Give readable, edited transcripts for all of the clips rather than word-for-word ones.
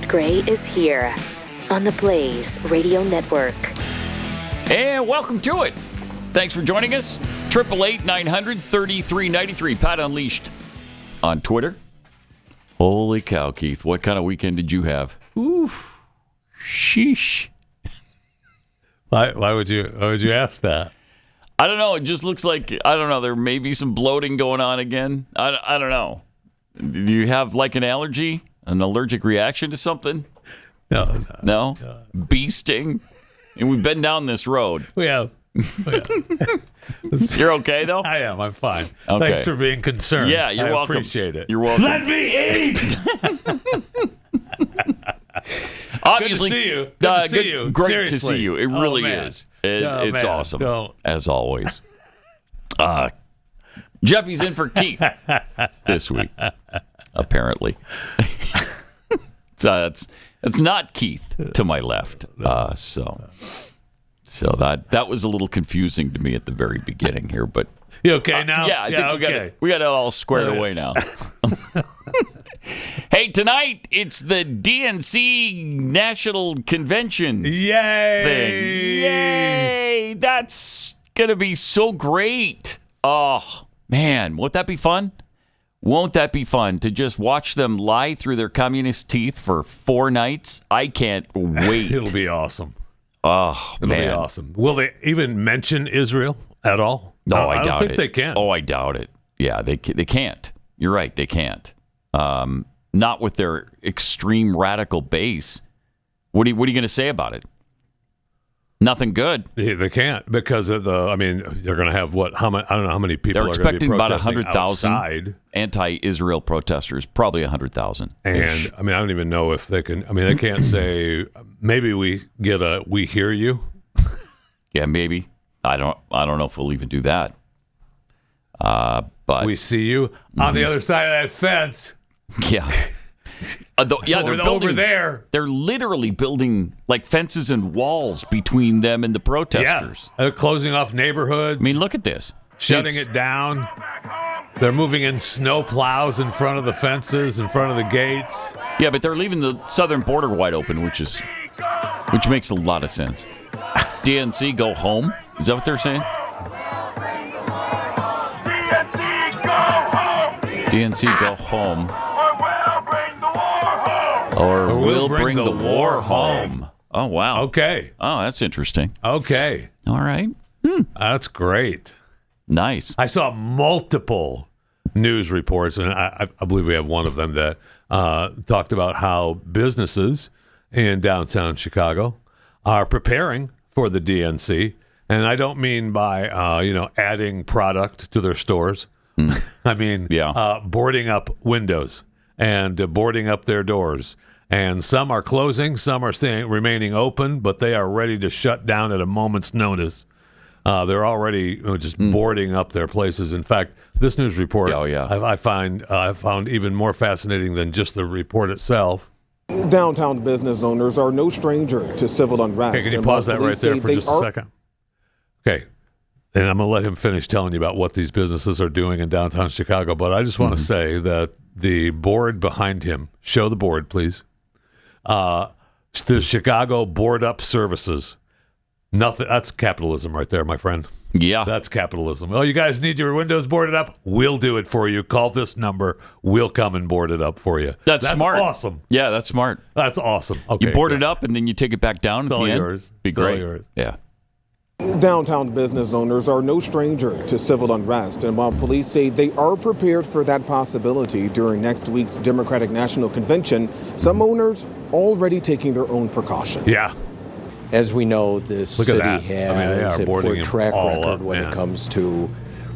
Scott Gray is here on the Blaze Radio Network. And welcome to it. Thanks for joining us. 888-900-3393. Pat Unleashed on Twitter. Holy cow, Keith. What kind of weekend did you have? Oof. Sheesh. Why would you ask that? I don't know. It just looks like, I don't know, there may be some bloating going on again. I don't know. Do you have like an allergy? An allergic reaction to something? No? Bee sting? And we've been down this road. We have. You're okay, though? I am. I'm fine. Okay. Thanks for being concerned. Yeah, you're welcome. I appreciate it. You're welcome. Let me eat! Obviously, good to see you. Great Seriously. to see you. It really is. It's awesome, as always. Jeffy's in for Keith this week, apparently. So it's not Keith to my left. So that was a little confusing to me at the very beginning here, but you okay now? Yeah, I think we got it all squared away now. Hey, tonight it's the DNC National Convention. Yay! Thing. Yay! That's gonna be so great. Oh man, won't that be fun? Won't that be fun to just watch them lie through their communist teeth for 4 nights? I can't wait. It'll be awesome. Oh, It'll be awesome. Will they even mention Israel at all? No, I doubt it. I don't think they can. Oh, I doubt it. Yeah, they can't. You're right, they can't. Not with their extreme radical base. What are you going to say about it? Nothing good. They can't because of they're going to have what? I don't know how many people they're are going to be expecting about protesting 100,000 outside. Anti-Israel protesters, probably 100,000. And I don't even know if they can. They can't say maybe we get a "we hear you." Yeah, maybe. I don't know if we'll even do that. But we see you on the other side of that fence. Yeah. They're building, over there. They're literally building like fences and walls between them and the protesters. Yeah, they're closing off neighborhoods. Look at this. Shutting it down. They're moving in snow plows in front of the fences, in front of the gates. Yeah, but they're leaving the southern border wide open, which makes a lot of sense. DNC, go home. Is that what they're saying? DNC, go home. Or we'll bring the war home. Oh, wow. Okay. Oh, that's interesting. Okay. All right. That's great. Nice. I saw multiple news reports, and I believe we have one of them that talked about how businesses in downtown Chicago are preparing for the DNC. And I don't mean by, adding product to their stores. I mean, boarding up windows and boarding up their doors. And some are closing, some are remaining open, but they are ready to shut down at a moment's notice. They're already just boarding up their places. In fact, this news report I found even more fascinating than just the report itself. Downtown business owners are no stranger to civil unrest. Okay, can you pause that right there for just a second? Okay. And I'm going to let him finish telling you about what these businesses are doing in downtown Chicago. But I just want to say that the board behind him, show the board, please. The Chicago Board Up Services. Nothing. That's capitalism right there, my friend. Yeah. That's capitalism. Oh, you guys need your windows boarded up? We'll do it for you. Call this number. We'll come and board it up for you. That's smart. Awesome. Yeah, that's smart. That's awesome. Okay, you board it up and then you take it back down at the end. Yours. Be great. All yours. Yeah. Downtown business owners are no stranger to civil unrest, and while police say they are prepared for that possibility during next week's Democratic National Convention, some owners already taking their own precautions. Yeah. As we know, this city has a poor track record when it comes to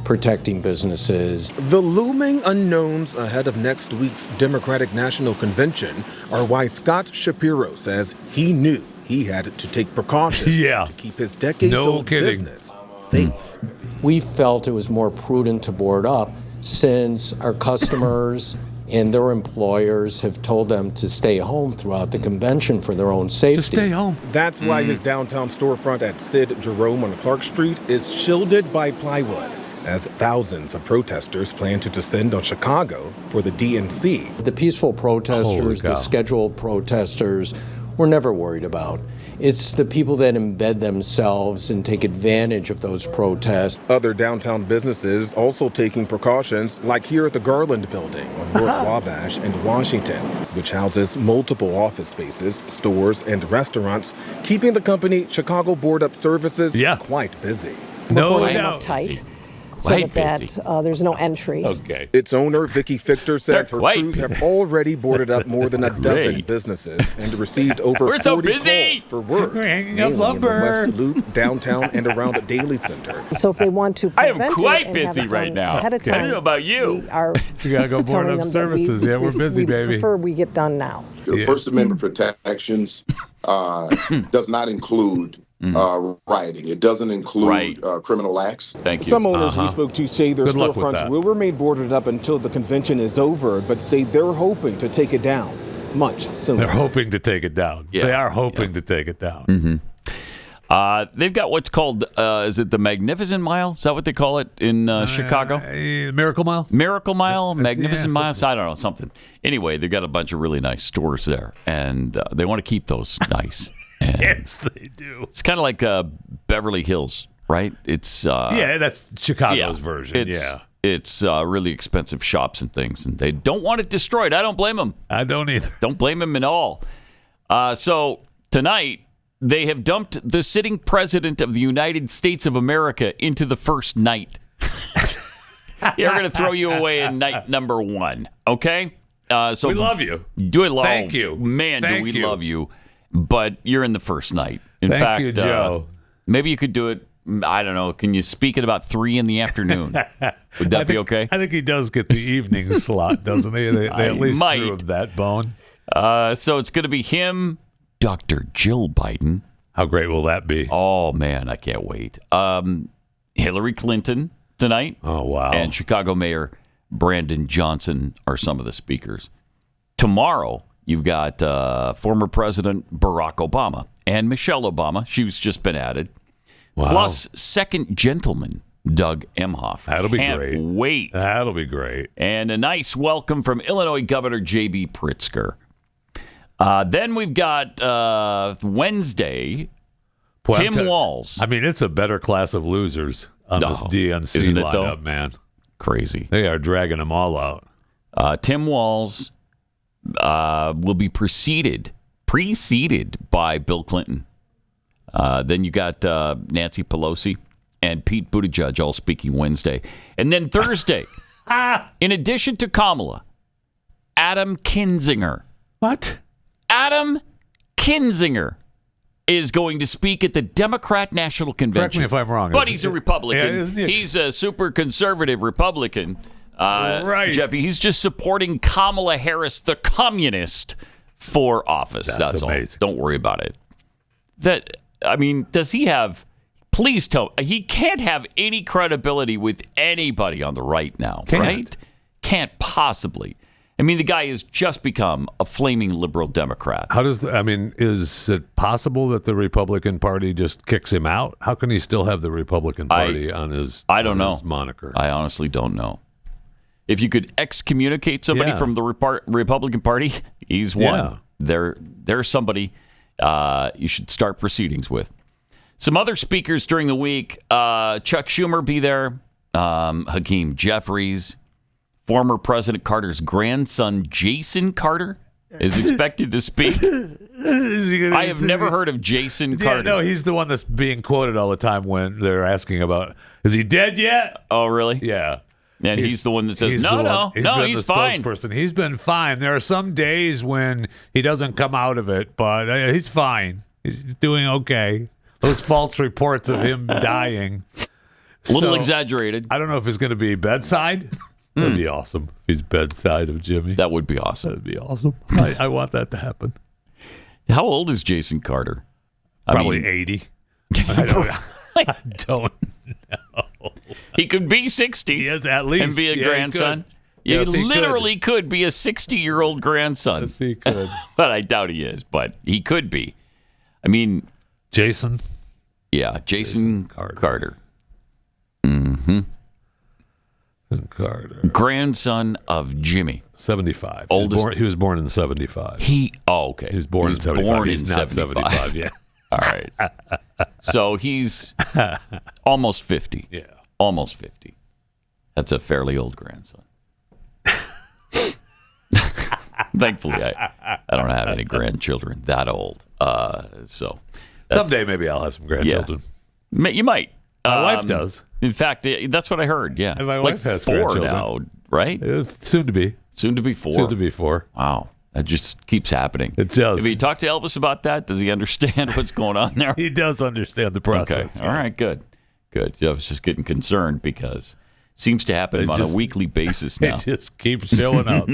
protecting businesses. The looming unknowns ahead of next week's Democratic National Convention are why Scott Shapiro says he knew he had to take precautions to keep his decades-old business safe. We felt it was more prudent to board up since our customers and their employers have told them to stay home throughout the convention for their own safety. To stay home. That's why his downtown storefront at Sid Jerome on Clark Street is shielded by plywood. as thousands of protesters plan to descend on Chicago for the DNC. The peaceful protesters, the scheduled protesters, we're never worried about. It's the people that embed themselves and take advantage of those protests. Other downtown businesses also taking precautions, like here at the Garland Building on North Wabash and Washington, which houses multiple office spaces, stores, and restaurants, keeping the company Chicago Board Up Services quite busy. No Boarding doubt. Uptight. So that there's no entry. Okay. Its owner, Vicki Fichter, says her crews have already boarded up more than a dozen businesses and received over 40 calls for work, mainly in the West Loop, downtown, and around Daly Center. So if they want to I am prevent quite it and have busy it right done now. ahead of time, I don't know about you. We are Chicago Board telling Up them that Services. Yeah, we're busy, we baby. prefer we get done now. The First Amendment protections does not include rioting. It doesn't include criminal acts. Thank you. Some owners we spoke to say their Good luck with storefronts that. will remain boarded up until the convention is over, but say they're hoping to take it down much sooner. They're hoping to take it down. Yeah. They are hoping to take it down. They've got what's called, is it the Magnificent Mile? Is that what they call it in Chicago? Miracle Mile? Miracle Mile, Magnificent yeah, Mile, I don't know, something. Anyway, they've got a bunch of really nice stores there, and they want to keep those nice. And Yes, they do. it's kind of like Beverly Hills, right? It's That's Chicago's version. It's really expensive shops and things, and they don't want it destroyed. I don't blame them. I don't either. Don't blame them at all. So tonight, they have dumped the sitting president of the United States of America into the first night. They're going to throw you away in night number one, okay? So We love you. Do it long. Thank you. Man, do Thank we you. love you. But you're in the first night. In Thank fact, you, Joe. Maybe you could do it, I don't know, can you speak at about 3 in the afternoon? Would that be okay? I think he does get the evening slot, doesn't he? They at least threw him that bone. So it's going to be him, Dr. Jill Biden. How great will that be? Oh, man, I can't wait. Hillary Clinton tonight. Oh, wow. And Chicago Mayor Brandon Johnson are some of the speakers. Tomorrow, you've got former President Barack Obama and Michelle Obama. She's just been added. Wow. Plus, second gentleman Doug Emhoff. That'll be Can't great. Wait. That'll be great. And a nice welcome from Illinois Governor J.B. Pritzker. Then we've got Wednesday, Tim Walz. I mean, it's a better class of losers on this DNC isn't it, lineup, though? man. Crazy. They are dragging them all out. Tim Walz will be preceded by Bill Clinton. Then you got Nancy Pelosi and Pete Buttigieg all speaking Wednesday. And then Thursday, in addition to Kamala, Adam Kinzinger. What? Adam Kinzinger is going to speak at the Democrat National Convention. Correct me if I'm wrong. But he's a Republican. Yeah, isn't he? He's a super conservative Republican. Right. Jeffy, he's just supporting Kamala Harris, the communist, for office. That's amazing. all. Don't worry about it. Does he have... Please tell... He can't have any credibility with anybody on the right now, right? Can't possibly. I mean, the guy has just become a flaming liberal Democrat. Is it possible that the Republican Party just kicks him out? How can he still have the Republican Party on his moniker? I honestly don't know. If you could excommunicate somebody from the Republican Party, he's one. Yeah. There's somebody you should start proceedings with. Some other speakers during the week, Chuck Schumer be there, Hakeem Jeffries, former President Carter's grandson, Jason Carter, is expected to speak. I have never heard of Jason Carter. No, he's the one that's being quoted all the time when they're asking about, is he dead yet? Oh, really? Yeah. And he's the one that says, no, he's fine. Spokesperson. He's been fine. There are some days when he doesn't come out of it, but he's fine. He's doing okay. Those false reports of him dying. A little exaggerated. I don't know if it's going to be bedside. That'd be awesome. If he's bedside of Jimmy. That would be awesome. That'd be awesome. I want that to happen. How old is Jason Carter? Probably 80. I don't know. He could be 60. He is at least. And be a grandson. He He literally could be a 60-year-old grandson. Yes, he could. But I doubt he is. But he could be. I mean... Jason? Yeah, Jason Carter. Mm-hmm. Carter. Grandson of Jimmy. 75. Oldest. He was born in 75. Okay. He was born in 75. Born He's in not 75. Yeah. All right. So he's almost 50. Yeah. Almost 50. That's a fairly old grandson. Thankfully, I don't have any grandchildren that old. Someday maybe I'll have some grandchildren. Yeah. You might. My wife does. In fact, that's what I heard. Yeah. And my wife has 4 grandchildren now, right? Soon to be. Soon to be 4. Soon to be 4. Wow. That just keeps happening. It does. Have you talked to Elvis about that? Does he understand what's going on there? He does understand the process. Okay. All right. Good. I was just getting concerned because it seems to happen on a weekly basis now. It just keeps showing up.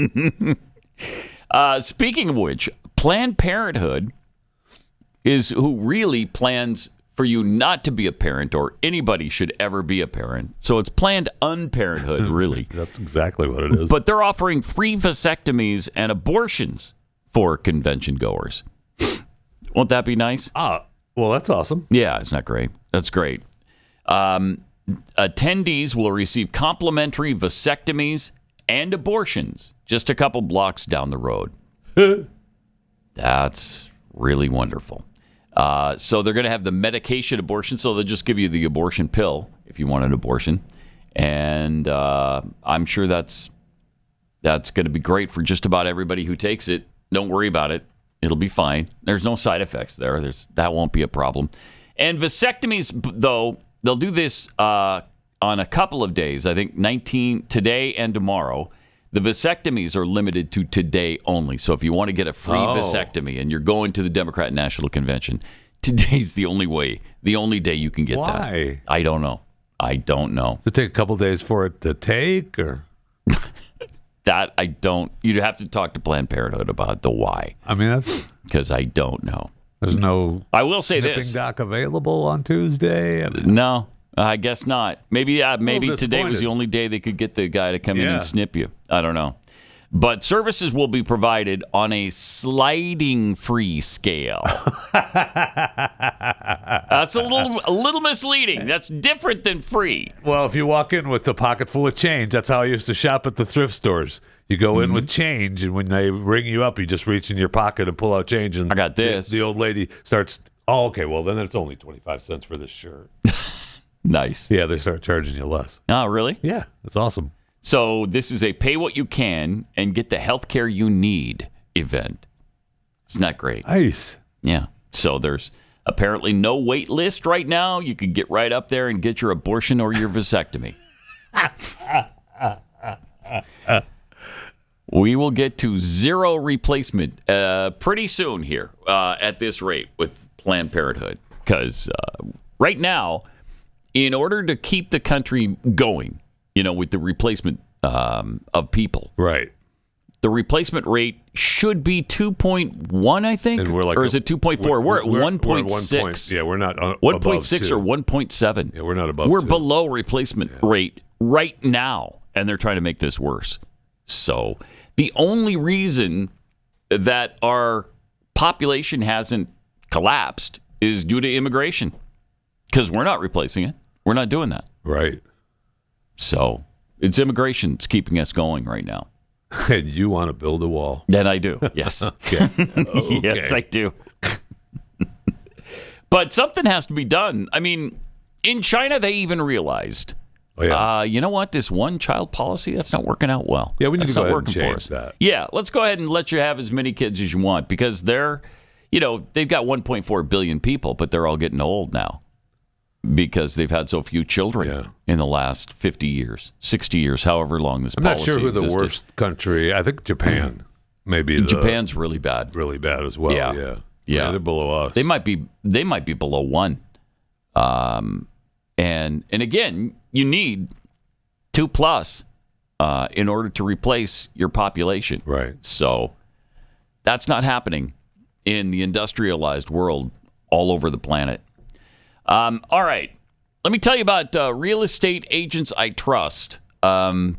Speaking of which, Planned Parenthood is who really plans for you not to be a parent, or anybody should ever be a parent. So it's Planned Unparenthood, really. That's exactly what it is. But they're offering free vasectomies and abortions for convention goers. Won't that be nice? Well, that's awesome. Yeah, isn't that great? That's great. Attendees will receive complimentary vasectomies and abortions just a couple blocks down the road. That's really wonderful. So they're going to have the medication abortion, so they'll just give you the abortion pill if you want an abortion. And I'm sure that's going to be great for just about everybody who takes it. Don't worry about it. It'll be fine. There's no side effects there. That won't be a problem. And vasectomies, though, they'll do this on a couple of days. I think 19 today and tomorrow. The vasectomies are limited to today only. So if you want to get a free vasectomy and you're going to the Democrat National Convention, today's the only day you can get that. Why? I don't know. Does it take a couple days for it to take, or? That I don't. You'd have to talk to Planned Parenthood about the why. I mean, that's because I don't know. There's no. I will say snipping this. doc available on Tuesday. No, I guess not. Maybe today was disappointed. the only day they could get the guy to come in and snip you. I don't know. But services will be provided on a sliding free scale. That's a little misleading. That's different than free. Well, if you walk in with a pocket full of change, that's how I used to shop at the thrift stores. You go in with change, and when they ring you up, you just reach in your pocket and pull out change. And I got this. The old lady starts, okay, well, then it's only 25 cents for this shirt. Nice. Yeah, they start charging you less. Oh, really? Yeah, that's awesome. So this is a pay what you can and get the health care you need event. Isn't that great? Nice. Yeah. So there's apparently no wait list right now. You can get right up there and get your abortion or your vasectomy. We will get to zero replacement pretty soon here at this rate with Planned Parenthood. Because right now, in order to keep the country going, with the replacement of people. Right. The replacement rate should be 2.1, I think. And we're like, or is it 2.4? We're at 1.6. Yeah, we're not 1.6 or 1.7. Yeah, we're not above We're 2. below replacement rate right now, and they're trying to make this worse. So the only reason that our population hasn't collapsed is due to immigration, because we're not replacing it. We're not doing that. Right. So it's immigration that's keeping us going right now. And you want to build a wall. Then I do. Yes. Okay. Yes, I do. But something has to be done. I mean, in China, they even realized, you know what? This one-child policy, that's not working out well. Yeah, we need that's to go not ahead and working for us. change that. Yeah, let's go ahead and let you have as many kids as you want, because they've got 1.4 billion people, but they're all getting old now, because they've had so few children in the last 50 years, 60 years, however long this policy existed. I'm not sure who the worst country. I think Japan may be. Japan's really bad. Really bad as well. Yeah. They're below us. They might be below 1. And again, you need 2+ in order to replace your population. Right. So that's not happening in the industrialized world all over the planet. All right. Let me tell you about Real Estate Agents I Trust. Real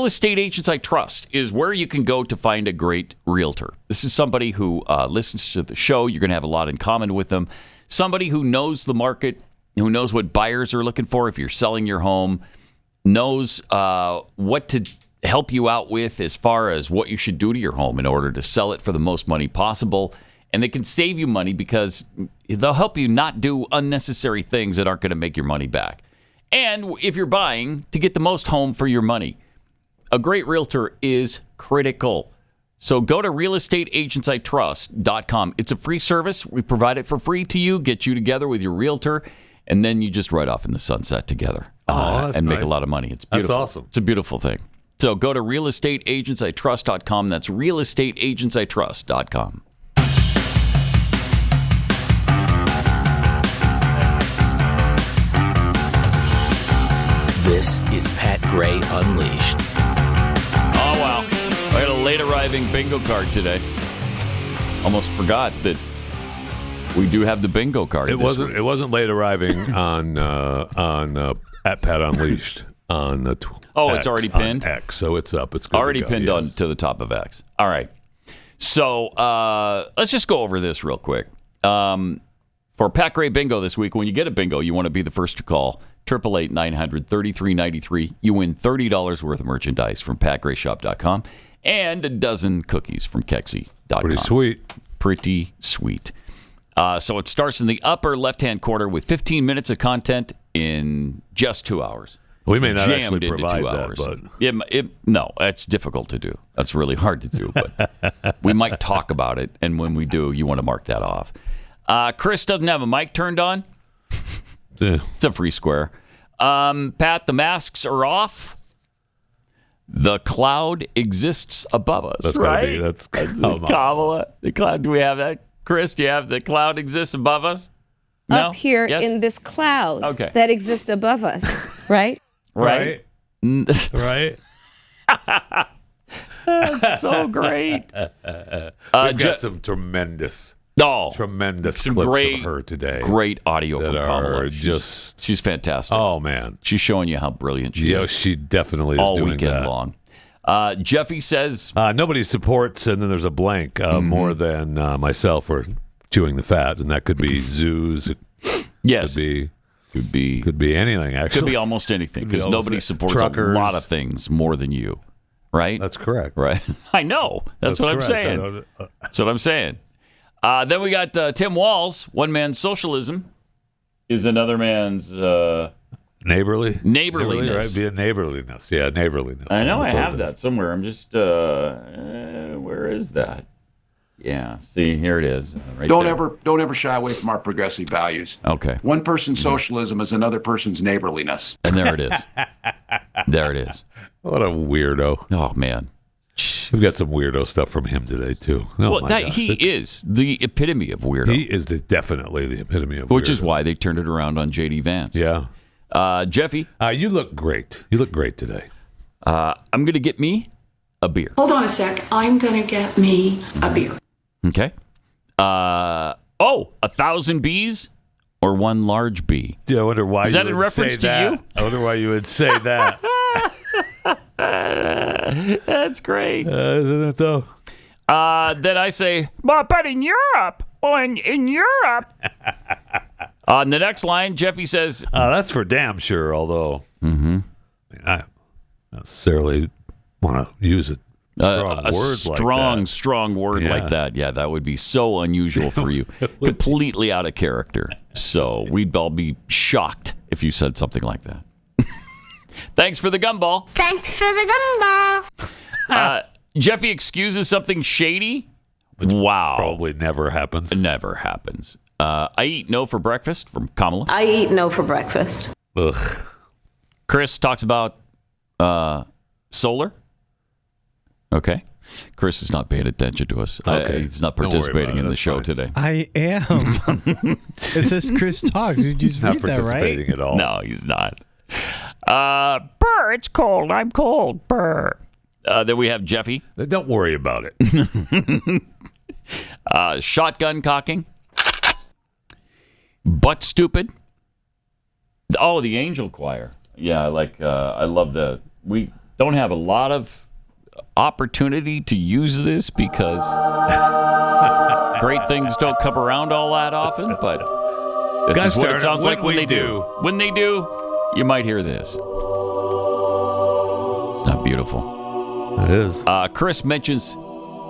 Estate Agents I Trust is where you can go to find a great realtor. This is somebody who listens to the show. You're going to have a lot in common with them. Somebody who knows the market, who knows what buyers are looking for if you're selling your home, knows what to help you out with as far as what you should do to your home in order to sell it for the most money possible. And they can save you money because they'll help you not do unnecessary things that aren't going to make your money back. And if you're buying, to get the most home for your money. A great realtor is critical. So go to realestateagentsitrust.com. It's a free service. We provide it for free to you, get you together with your realtor, and then you just ride off in the sunset together and make a lot of money. It's beautiful. That's awesome. It's a beautiful thing. So go to realestateagentsitrust.com. That's realestateagentsitrust.com. This is Pat Gray Unleashed. Oh, wow. I had a late arriving bingo card today. Almost forgot that we do have the bingo card. It wasn't late arriving on at Pat Unleashed on it's already pinned? on X, so it's up. It's good already to go, pinned yes. on to the top of X. All right. So let's just go over this real quick. For Pat Gray Bingo this week, when you get a bingo, you want to be the first to call 888-900-3393. You win $30 worth of merchandise from patgrayshop.com and a dozen cookies from Kexi.com. Pretty sweet. Pretty sweet. So it starts in the upper left-hand corner with 15 minutes of content in just 2 hours. We may not Jammed actually into provide 2 that, hours. but No, that's difficult to do. That's really hard to do, but we might talk about it, and when we do, you want to mark that off. Chris doesn't have a mic turned on. It's a free square. Pat, the masks are off. The cloud exists above us. that's right? That's Kamala. The cloud. Do we have that? Chris, do you have the cloud exists above us? No? Up here Yes? in this cloud Okay. that exists above us, right? Right. Right. That's so great. We've got some tremendous some clips great, of her today. Great audio that from Kamala. are just She's fantastic. Oh man, she's showing you how brilliant she is. she definitely is all doing weekend that. long. Jeffy says nobody supports, and then there's a blank more than myself for chewing the fat, and that could be zoos. Yes, could be anything. Actually, could be almost anything because nobody supports truckers. a lot of things more than you. Right? That's correct. Right? I know. That's what correct. I'm saying. That's what I'm saying. Then we got Tim Walz. One man's socialism is another man's neighborliness. Neighborliness. Right? Be a neighborliness. Yeah, neighborliness. I know I That's what have it that is. somewhere. I'm just where is that? Yeah, see, here it is. Right Don't there. ever shy away from our progressive values. Okay. One person's socialism is another person's neighborliness. And there it is. There it is. What a weirdo. Oh man. We've got some weirdo stuff from him today too. Oh, Well, my gosh. he is the epitome of weirdo. He is definitely the epitome of Which weirdo. is why they turned it around on J.D. Vance. Yeah. Jeffy. You look great. You look great today. I'm going to get me a beer. Hold on a sec. I'm going to get me a beer. Okay. 1,000 bees or one large bee? Yeah, I wonder why Is you that in would reference say to that. you? I wonder why you would say that. That's great. Isn't it though? Then I say, but in Europe. Well, in Europe. On the next line, Jeffy says, That's for damn sure, although I don't necessarily want to use it. Strong word like that. Yeah, that would be so unusual for you. Completely out of character. So we'd all be shocked if you said something like that. Thanks for the gumball. Thanks for the gumball. Jeffy excuses something shady. Wow. Probably never happens. It never happens. I eat no for breakfast from Kamala. I eat no for breakfast. Ugh. Chris talks about solar. Okay. Chris is not paying attention to us. Okay. He's not Don't worry participating about it. in the That's show fine. today. I am. It says Chris talks. Did you just Not read that right? participating at all. No, he's not. Burr, it's cold. I'm cold. Burr. Then we have Jeffy. Don't worry about it. Shotgun cocking. Butt stupid. Oh, the angel choir. Yeah, I love the. We don't have a lot of opportunity to use this because great things don't come around all that often, but this is what it sounds like when they do. When they do, you might hear this. Beautiful. It is. Chris mentions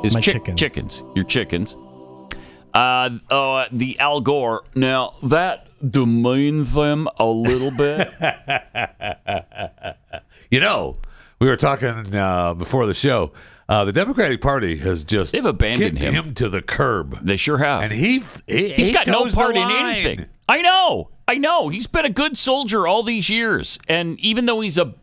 his chickens. Your chickens. The Al Gore. Now, that demeans them a little bit. We were talking before the show. The Democratic Party has just they've abandoned kicked him to the curb. They sure have. And he's got no part in anything. I know. He's been a good soldier all these years. And even though he's a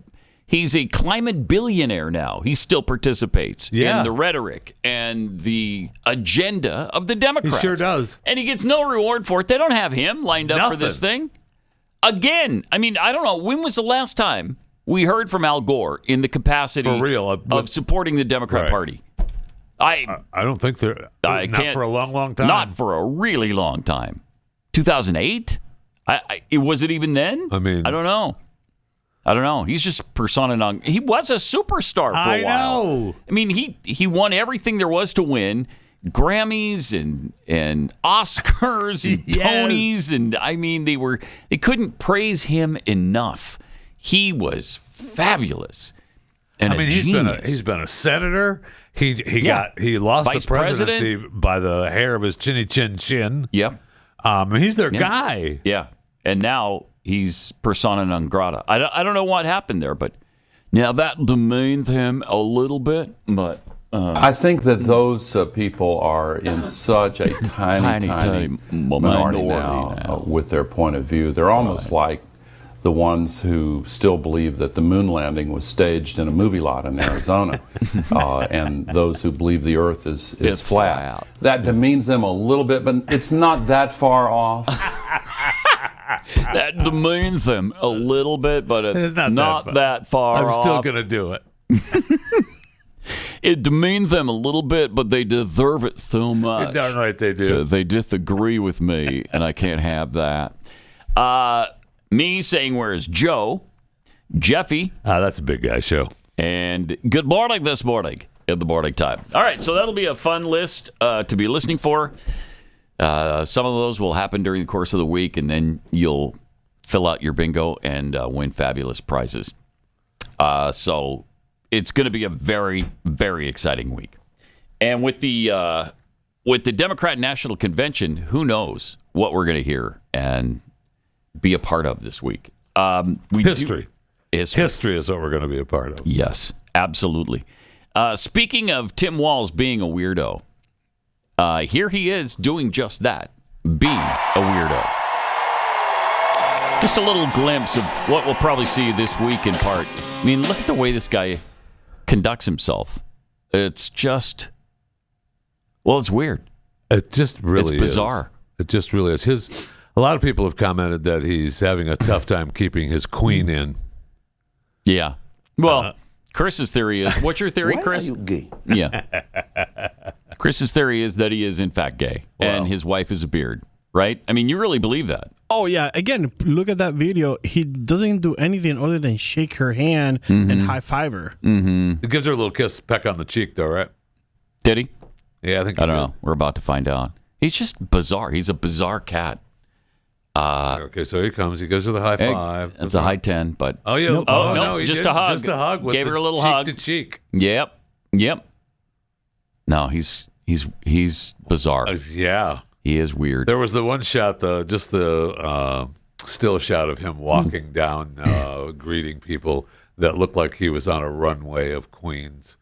climate billionaire now, he still participates in the rhetoric and the agenda of the Democrats. He sure does. And he gets no reward for it. They don't have him lined up for this thing. Again, I mean, I don't know. When was the last time we heard from Al Gore in the capacity for real of supporting the Democrat Party? I don't think they're not for a long time. Not for a really long time. 2008? Was it even then? I mean, I don't know. He's just persona non. He was a superstar for a while. I know. I mean, he won everything there was to win. Grammys and Oscars and Tonys, and I mean they couldn't praise him enough. He was fabulous. And he's been a senator. He lost Vice the presidency president by the hair of his chinny chin. Yep. He's their guy. Yeah. And now he's persona non grata. I don't know what happened there, but now that demeans him a little bit. But I think that those people are in such a tiny minority now with their point of view. They're almost like the ones who still believe that the moon landing was staged in a movie lot in Arizona, and those who believe the Earth is flat. That demeans them a little bit, but it's not that far off. That demeans them a little bit, but it's not that far off. I'm still going to do it. It demeans them a little bit, but they deserve it so much. You're darn right they do. They disagree with me, and I can't have that. Me saying, where's Joe? Jeffy. That's a big guy show. And good morning this morning at the morning time. All right, so that'll be a fun list to be listening for. Some of those will happen during the course of the week, and then you'll fill out your bingo and win fabulous prizes. So it's going to be a very, very exciting week. And with the Democrat National Convention, who knows what we're going to hear and be a part of this week. History is what we're going to be a part of. Yes, absolutely. Speaking of Tim Walz being a weirdo, here he is doing just that, being a weirdo. Just a little glimpse of what we'll probably see this week in part. I mean, look at the way this guy conducts himself. It's just, it's weird. It just really is. It's bizarre. It just really is. A lot of people have commented that he's having a tough time keeping his queen in. Yeah. Well, Chris's theory is, what's your theory, Chris? Why are you gay? Yeah. Chris's theory is that he is, in fact, gay, and his wife is a beard, right? I mean, you really believe that? Oh, yeah. Again, look at that video. He doesn't do anything other than shake her hand and high-five her. Mm-hmm. He gives her a little kiss, peck on the cheek, though, right? Did he? Yeah, I think I don't know. We're about to find out. He's just bizarre. He's a bizarre cat. Okay, so he comes. He goes to the high five. It's a high 10, but oh yeah, no, just a hug. Just a hug. With Gave her a little cheek hug to cheek. Yep. No, he's bizarre. Yeah, he is weird. There was the one shot, just the still shot of him walking down, greeting people that looked like he was on a runway of Queens.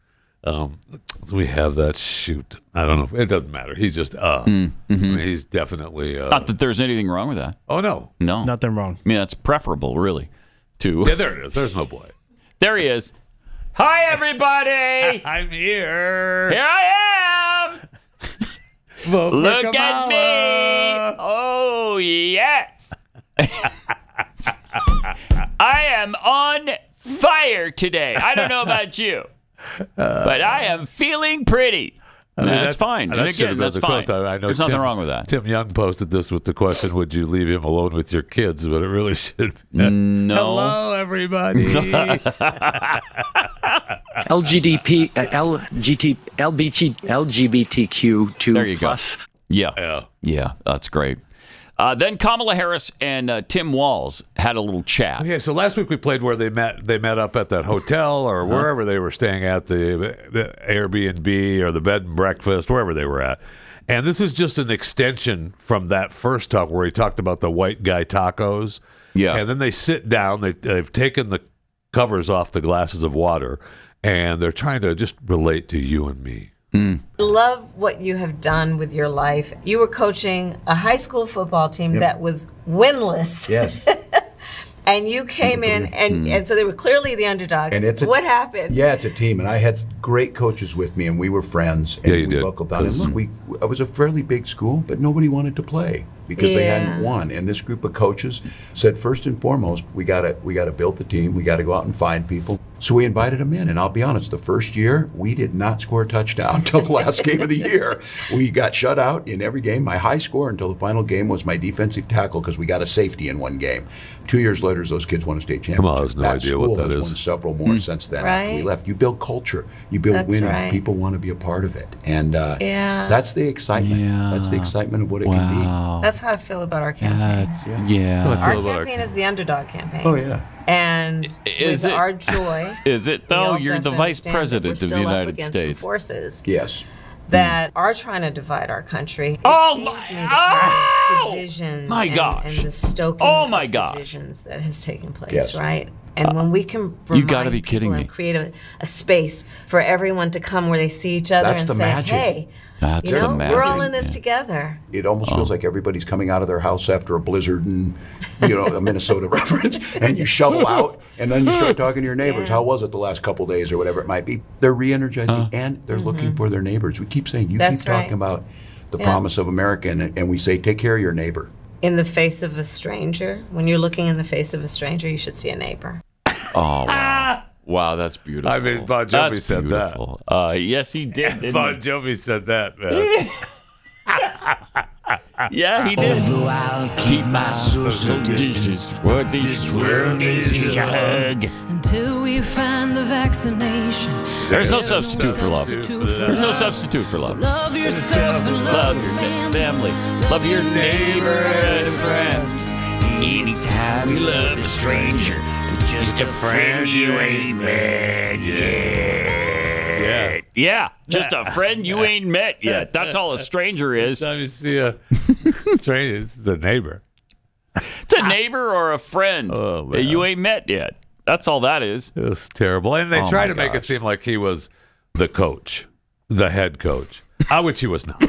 We have that shoot. I don't know. It doesn't matter. He's just I mean, he's definitely not that there's anything wrong with that. Oh no, nothing wrong. I mean, that's preferable, really. Yeah, there it is. There's my boy. There he is. Hi, everybody. I'm here. Here I am. Look at me. Oh yeah. I am on fire today. I don't know about you. But I am feeling pretty. That's fine. And again, that's fine. I know there's nothing wrong with that. Tim Young posted this with the question, would you leave him alone with your kids? But it really should be. No. Hello, everybody. LGBTQ2+. There you go. Yeah, that's great. Then Kamala Harris and Tim Walz had a little chat. Okay, so last week we played where they met up at that hotel or wherever they were staying at, the Airbnb or the bed and breakfast, wherever they were at. And this is just an extension from that first talk where he talked about the white guy tacos. Yeah. And then they sit down. They've taken the covers off the glasses of water, and they're trying to just relate to you and me. Love what you have done with your life. You were coaching a high school football team that was winless. Yes. And you came in, and so they were clearly the underdogs. And what happened? Yeah, it's a team, and I had great coaches with me, and we were friends. And we buckled down. And look, I was a fairly big school, but nobody wanted to play because they hadn't won. And this group of coaches said, first and foremost, we gotta build the team. We got to go out and find people. So we invited them in, and I'll be honest, the first year, we did not score a touchdown until the last game of the year. We got shut out in every game. My high score until the final game was my defensive tackle because we got a safety in one game. 2 years later, those kids won a state championship. Well, I have no idea what that is. Won several more since then after we left. You build culture. You build winning. Right. People want to be a part of it. And that's the excitement. Yeah. That's the excitement of what it can be. That's how I feel about our campaign. Our campaign is the underdog campaign. Oh, yeah. And with our joy, is it though? You're the vice president of the United States. Forces, yes, that are trying to divide our country. Divisions. My gosh! And the stoking of divisions that has taken place, right? And when we can you gotta be kidding me. Create a space for everyone to come where they see each other and say, magic. hey, that's the magic. We're all in this together. It almost feels like everybody's coming out of their house after a blizzard and, a Minnesota reference, and you shovel out, and then you start talking to your neighbors. How was it the last couple of days or whatever it might be? They're re-energizing, and they're looking for their neighbors. We keep saying, keep talking about the promise of America, and we say, take care of your neighbor. In the face of a stranger, when you're looking in the face of a stranger, you should see a neighbor. Oh, wow. Wow, that's beautiful. I mean, Bon Jovi said beautiful. Yes, he did. Bon Jovi said that, man. Yeah, he did. Although I'll keep my social distance, what this world needs is a hug. Until we find the vaccination. There's no substitute for love. There's no substitute for love. Love yourself and love your family. Love your neighbor and friend. Anytime you love a stranger, just a friend you ain't met yet. Yeah, just a friend you ain't met yet. That's all a stranger is. Every time you see a stranger, it's the neighbor. It's a neighbor or a friend you ain't met yet. That's all that is. It's terrible. And they try to make it seem like he was the coach, the head coach, which he was not.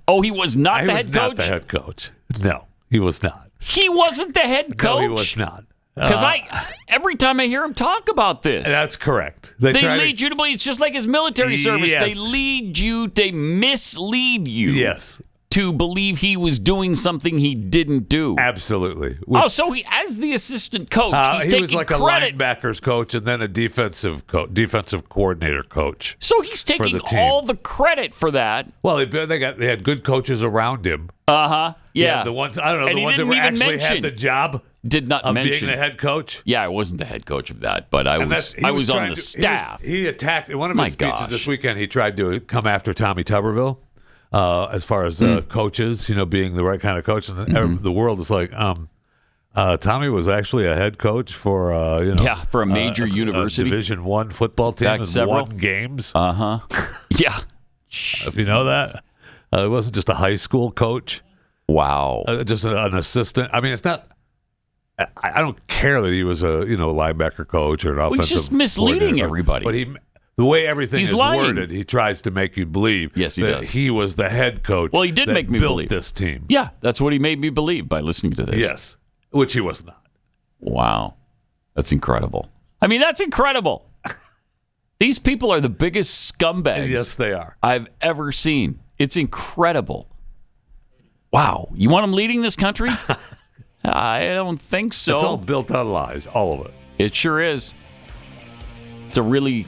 Oh, he was not the head coach? He was not the head coach. No, he was not. He wasn't the head coach? No, he was not. Because every time I hear him talk about this. That's correct. They lead you to believe it's just like his military service. Yes. They mislead you. Yes. To believe he was doing something he didn't do. Absolutely. So he, as the assistant coach, he's taking was like credit. A linebackers coach and then a defensive coordinator coach. So he's taking all the credit for that. Well, they had good coaches around him. Yeah. The ones the ones that actually had the job. Did not mention being the head coach. Yeah, I wasn't the head coach of that, but I was on the staff. He attacked in one of his speeches this weekend. He tried to come after Tommy Tuberville as far as coaches, being the right kind of coach. And the world is like, Tommy was actually a head coach for for a major university, Division I football team, and won games. Yeah, if you know that, it wasn't just a high school coach. Wow, just an assistant. I mean, it's not. I don't care that he was a linebacker coach or an offensive. He's just misleading everybody. But the way everything is worded, he tries to make you believe. Yes, he that does. He was the head coach. Well, he did make me believe this team. Yeah, that's what he made me believe by listening to this. Yes, which he was not. Wow, that's incredible. I mean, that's incredible. These people are the biggest scumbags. Yes, they are. I've ever seen. It's incredible. Wow, you want them leading this country? I don't think so. It's all built on lies, all of it. It sure is. It's a really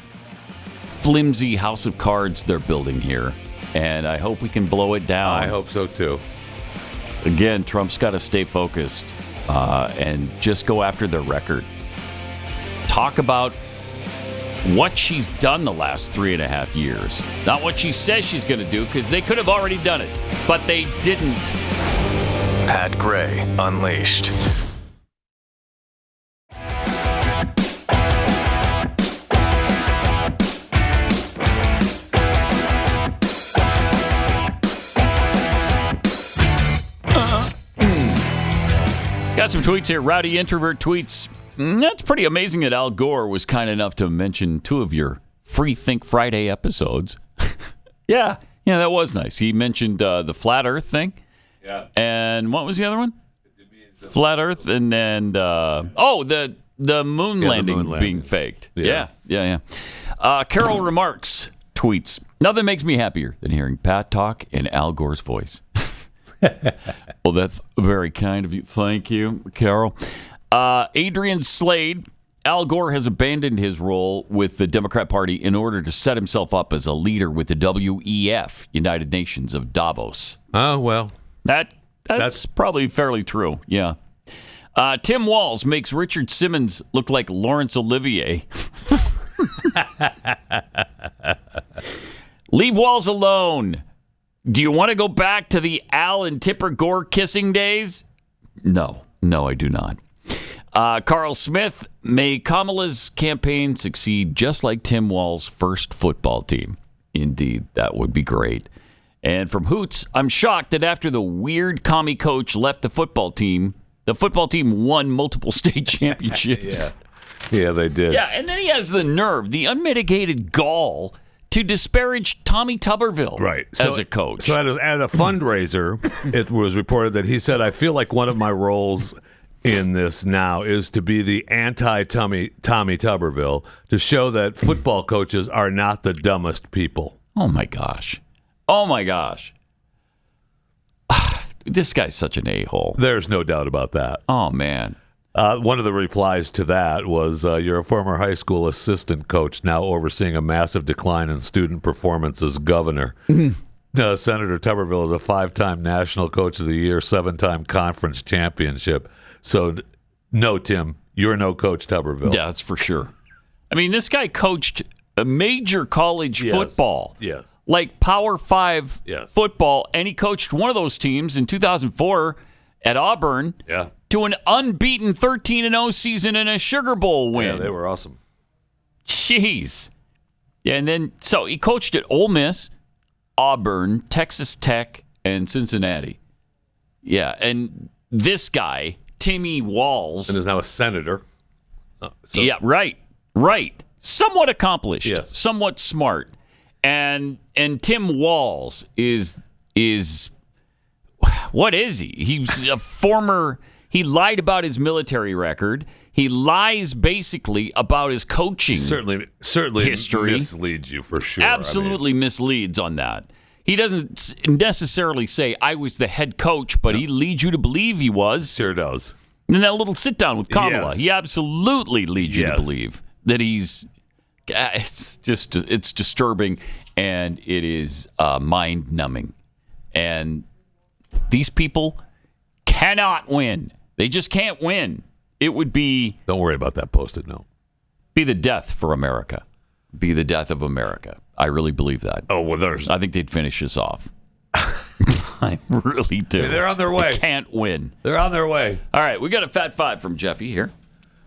flimsy house of cards they're building here, and I hope we can blow it down. I hope so, too. Again, Trump's got to stay focused and just go after their record. Talk about what she's done the last 3.5 years. Not what she says she's going to do, because they could have already done it, but they didn't. Pat Gray Unleashed. Got some tweets here. Rowdy Introvert tweets, that's pretty amazing that Al Gore was kind enough to mention 2 of your Free Think Friday episodes. Yeah, that was nice. He mentioned the Flat Earth thing. Yeah. And what was the other one? Flat Earth and the moon landing being faked. Yeah. Carol Remarks tweets, nothing makes me happier than hearing Pat talk in Al Gore's voice. Well, that's very kind of you. Thank you, Carol. Adrian Slade, Al Gore has abandoned his role with the Democrat Party in order to set himself up as a leader with the WEF, United Nations of Davos. Oh, well. That's probably fairly true, yeah. Tim Walz makes Richard Simmons look like Laurence Olivier. Leave Walz alone. Do you want to go back to the Al and Tipper Gore kissing days? No, I do not. Carl Smith, may Kamala's campaign succeed just like Tim Walz's first football team. Indeed, that would be great. And from Hoots, I'm shocked that after the weird commie coach left the football team won multiple state championships. Yeah, they did. Yeah, and then he has the nerve, the unmitigated gall to disparage Tommy Tuberville as a coach. So at a fundraiser, it was reported that he said, I feel like one of my roles in this now is to be the anti-Tommy Tuberville, to show that football coaches are not the dumbest people. Oh, my gosh. This guy's such an a-hole. There's no doubt about that. Oh, man. One of the replies to that was, you're a former high school assistant coach now overseeing a massive decline in student performance as governor. Senator Tuberville is a 5-time National Coach of the Year, 7-time conference championship. So, no, Tim, you're no Coach Tuberville. Yeah, that's for sure. I mean, this guy coached a major college football. Yes. Like Power 5 football, and he coached one of those teams in 2004 at Auburn. Yeah. To an unbeaten 13-0 season and a Sugar Bowl win. Yeah, they were awesome. Jeez. Yeah, and then, so he coached at Ole Miss, Auburn, Texas Tech, and Cincinnati. Yeah, and this guy, Timmy Walz. And is now a senator. Yeah, right. Somewhat accomplished. Yes. Somewhat smart. And Tim Walz is what is he? He's a former... He lied about his military record. He lies basically about his coaching certainly history. Misleads you for sure. Absolutely misleads on that. He doesn't necessarily say, I was the head coach, but he leads you to believe he was. Sure does. And that little sit-down with Kamala, Yes. he absolutely leads you to believe that he's... it's disturbing, and it is mind-numbing. And these people cannot win. They just can't win. It would be... Don't worry about that Post-it note. Be the death for America. Be the death of America. I really believe that. Oh, well, I think they'd finish us off. I really do. Hey, they're on their way. They can't win. They're on their way. All right, we got a Fat Five from Jeffy here.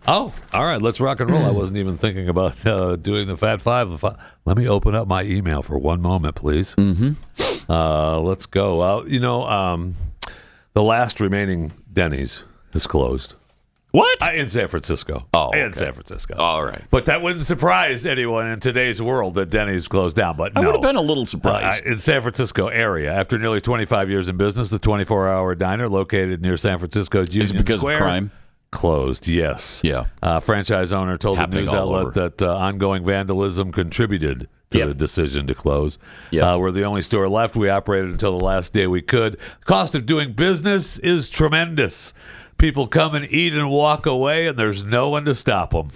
Oh, all right. Let's rock and roll. I wasn't even thinking about doing the Fat Five. Let me open up my email for one moment, please. Mm-hmm. Let's go. The last remaining Denny's is closed. What? In San Francisco. Oh, In San Francisco. All right. But that wouldn't surprise anyone in today's world that Denny's closed down. But I no. would have been a little surprised. In San Francisco area, after nearly 25 years in business, the 24-hour diner located near San Francisco's Union because Square of crime? Closed, yes. Yeah. Franchise owner told the news outlet that ongoing vandalism contributed to the decision to close. We're the only store left. We operated until the last day we could. The cost of doing business is tremendous. People come and eat and walk away, and there's no one to stop them.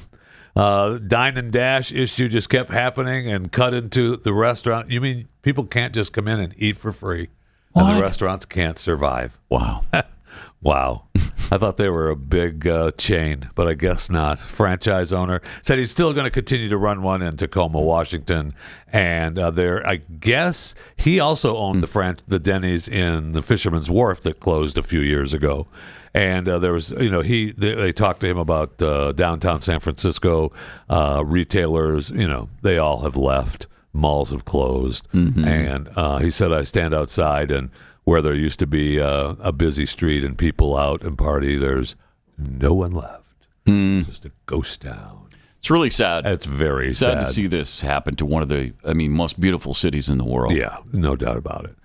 Dine and dash issue just kept happening and cut into the restaurant. You mean people can't just come in and eat for free? And the restaurants can't survive. Wow. Wow. I thought they were a big chain, but I guess not. Franchise owner said he's still going to continue to run one in Tacoma, Washington. And I guess he also owned the Denny's in the Fisherman's Wharf that closed a few years ago. And there was, they talked to him about downtown San Francisco retailers. They all have left. Malls have closed. And he said, I stand outside and where there used to be a busy street and people out and party, there's no one left. It's just a ghost town. It's really sad. It's very sad to see this happen to one of the, most beautiful cities in the world. Yeah, no doubt about it.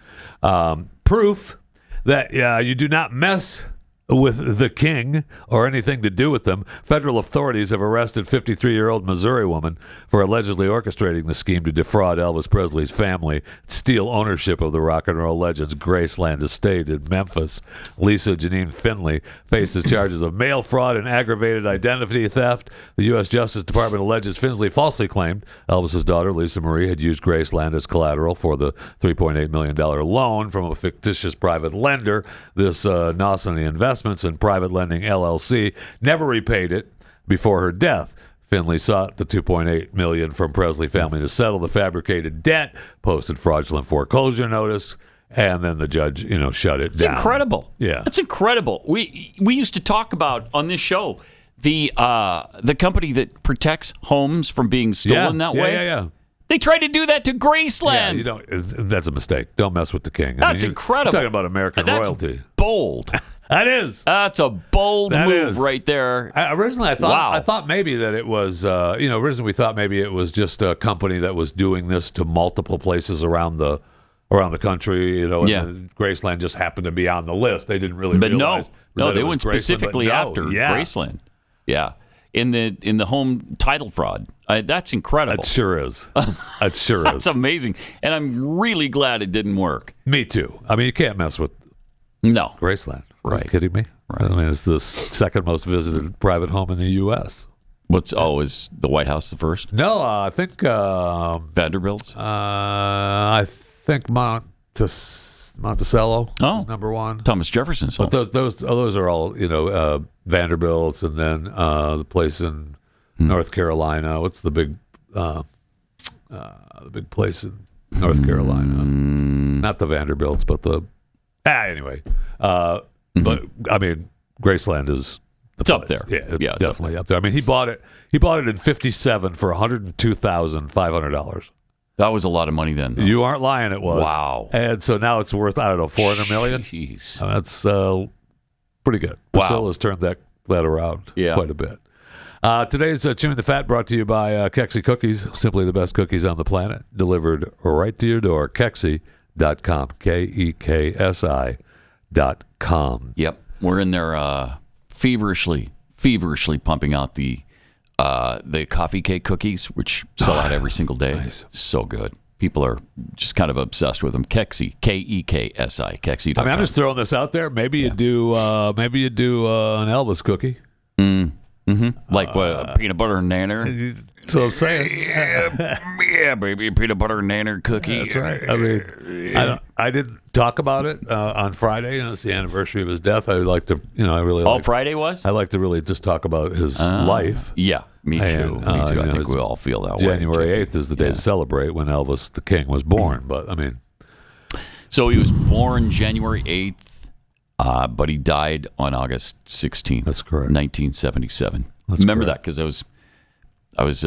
Proof that you do not mess with the king or anything to do with them. Federal authorities have arrested 53-year-old Missouri woman for allegedly orchestrating the scheme to defraud Elvis Presley's family, steal ownership of the rock and roll legend's Graceland estate in Memphis. Lisa Janine Finley faces charges of mail fraud and aggravated identity theft. The U.S. Justice Department alleges Finley falsely claimed Elvis's daughter, Lisa Marie, had used Graceland as collateral for the $3.8 million loan from a fictitious private lender. This Nosany Investments and Private Lending LLC never repaid it before her death. Finley sought the $2.8 million from Presley family to settle the fabricated debt, posted fraudulent foreclosure notice, and then the judge, shut it down. It's incredible. Yeah, it's incredible. We used to talk about on this show the company that protects homes from being stolen that way. Yeah. They tried to do that to Graceland. Yeah, that's a mistake. Don't mess with the king. That's incredible. You're talking about American royalty. Bold. That is. That's a bold move right there. Originally, I thought maybe that it was. Originally we thought maybe it was just a company that was doing this to multiple places around the country. And Graceland just happened to be on the list. They didn't really realize. No, they went specifically after Graceland. Yeah. In the home title fraud. That's incredible. It sure is. It sure is. That's amazing. And I'm really glad it didn't work. Me too. You can't mess with Graceland. Right. Are you kidding me? Right. It's the second most visited private home in the U.S. Is the White House the first? No, I think Vanderbilt's. I think Monticello is number one. Thomas Jefferson's home. But those are all Vanderbilt's, and then the place in North Carolina. What's the big place in North Carolina? Not the Vanderbilt's, but the anyway. But Graceland is up there. Yeah, definitely up there. He bought it. He bought it in '57 for $102,500. That was a lot of money then, though. You aren't lying. It was. Wow. And so now it's worth $400 million. Jeez, that's pretty good. Wow. Priscilla's turned that around quite a bit. Today's Chewing the Fat brought to you by Kexi Cookies, simply the best cookies on the planet, delivered right to your door. Kexi.com, KEKSI.com. Yep, we're in there feverishly pumping out the coffee cake cookies, which sell out every single day. Nice. So good. People are just kind of obsessed with them. Kexi, KEKSI, Kexi.com. I'm just throwing this out there. Maybe you do an Elvis cookie. Like what, peanut butter and nanner? So I'm saying. Yeah, baby, peanut butter and nanner cookie. That's right. I didn't talk about it on Friday. It's the anniversary of his death. I would like to, Friday was? I like to really just talk about his life. Yeah, me too. I think we all feel that way. January 8th is the day to celebrate when Elvis the King was born. But so he was born January 8th. But he died on August 16th. That's correct. 1977. Remember that because I was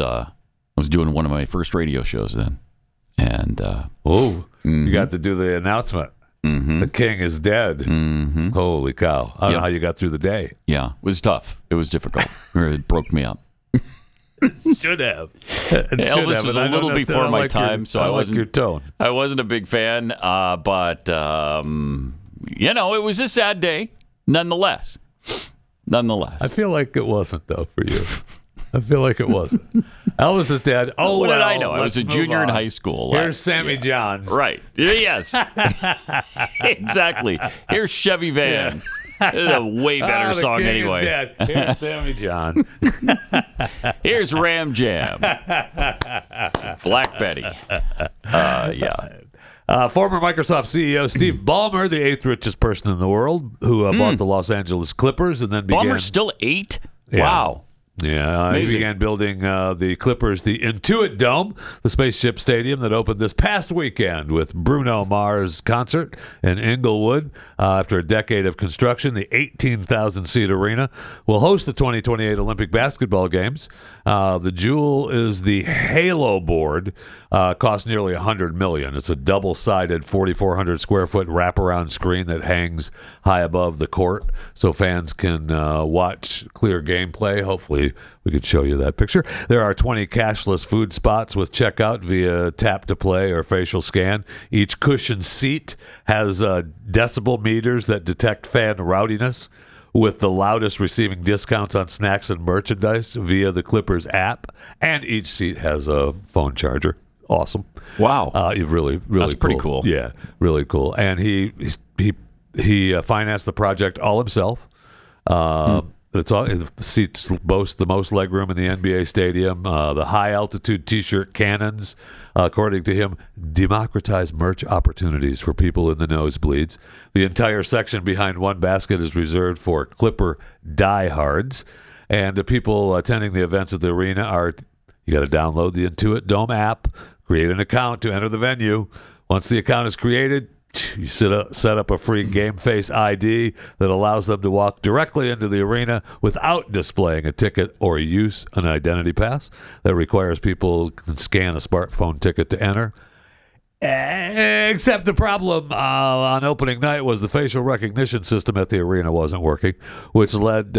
doing one of my first radio shows then, and you got to do the announcement. The king is dead. Holy cow! I don't know how you got through the day. Yeah, it was tough. It was difficult. It broke me up. Should have. Elvis was a little before my time, so I wasn't your tone. I wasn't a big fan, but. It was a sad day, nonetheless. I feel like it wasn't, though, for you. I feel like it wasn't. Elvis is dead. Oh, what did I know? I was a junior in high school. Here's Sammy Johns. Right. Yes. Exactly. Here's Chevy Van. It's a way better song king anyway. Is dead. Here's Sammy John. Here's Ram Jam. Black Betty. Yeah. Former Microsoft CEO Steve Ballmer, the 8th richest person in the world, who bought the Los Angeles Clippers and then began... Ballmer's still 8? Yeah. Wow. Yeah, he began building the Clippers, the Intuit Dome, the spaceship stadium that opened this past weekend with Bruno Mars concert in Inglewood. After a decade of construction, the 18,000-seat arena will host the 2028 Olympic basketball games. The jewel is the Halo board. Costs nearly $100 million. It's a double-sided 4,400 square foot wraparound screen that hangs high above the court, so fans can watch clear gameplay. Hopefully, we could show you that picture. There are 20 cashless food spots with checkout via tap to play or facial scan. Each cushioned seat has decibel meters that detect fan rowdiness, with the loudest receiving discounts on snacks and merchandise via the Clippers app. And each seat has a phone charger. Awesome. Wow. Really That's cool. pretty cool. Yeah, really cool. And he financed the project all himself. It's all, the seats boast the most legroom in the NBA stadium. The high-altitude T-shirt cannons, according to him, democratize merch opportunities for people in the nosebleeds. The entire section behind one basket is reserved for Clipper diehards. And the people attending the events at the arena are, you got to download the Intuit Dome app, create an account to enter the venue. Once the account is created, you set up a free Game Face ID that allows them to walk directly into the arena without displaying a ticket or use an identity pass. That requires people can scan a smartphone ticket to enter. Except the problem on opening night was the facial recognition system at the arena wasn't working, which led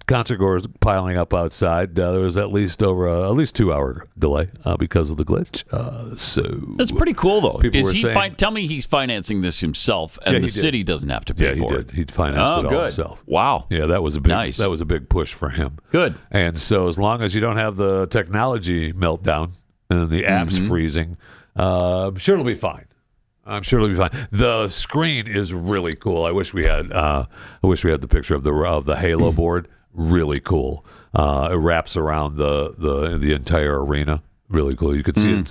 concert goers piling up outside. There was at least 2-hour delay because of the glitch. So that's pretty cool, though. Is he saying, tell me he's financing this himself, and the city doesn't have to pay for it. He financed it all himself. Wow. Yeah, that was a big push for him. Good. And so as long as you don't have the technology meltdown and the app's freezing, I'm sure it'll be fine. The screen is really cool. I wish we had the picture of the Halo board. Really cool. It wraps around the entire arena. Really cool. You can see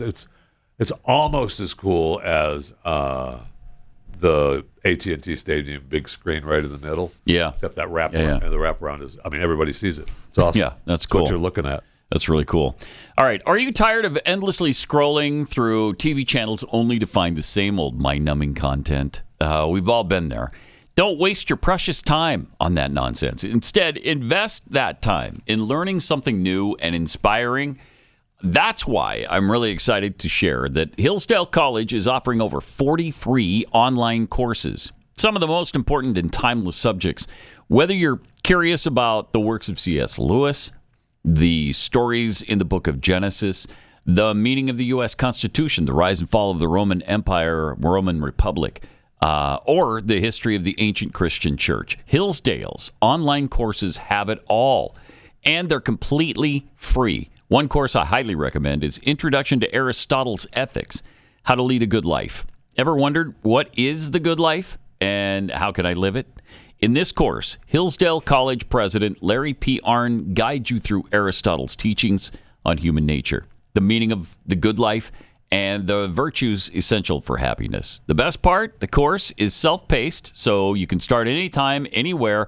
it's almost as cool as the AT&T Stadium big screen right in the middle. Yeah. Except that wraparound. And the wraparound is, everybody sees it. It's awesome. Yeah, that's cool. What you're looking at. That's really cool. All right. Are you tired of endlessly scrolling through TV channels only to find the same old mind-numbing content? We've all been there. Don't waste your precious time on that nonsense. Instead, invest that time in learning something new and inspiring. That's why I'm really excited to share that Hillsdale College is offering over 40 free online courses. Some of the most important and timeless subjects. Whether you're curious about the works of C.S. Lewis, the stories in the book of Genesis, the meaning of the U.S. Constitution, the rise and fall of the Roman Empire, Roman Republic, or the history of the ancient Christian church, Hillsdale's online courses have it all, and they're completely free. One course I highly recommend is Introduction to Aristotle's Ethics, How to Lead a Good Life. Ever wondered what is the good life and how can I live it? In this course, Hillsdale College President Larry P. Arnn guides you through Aristotle's teachings on human nature, the meaning of the good life, and the virtues essential for happiness. The best part, the course is self-paced, so you can start anytime, anywhere.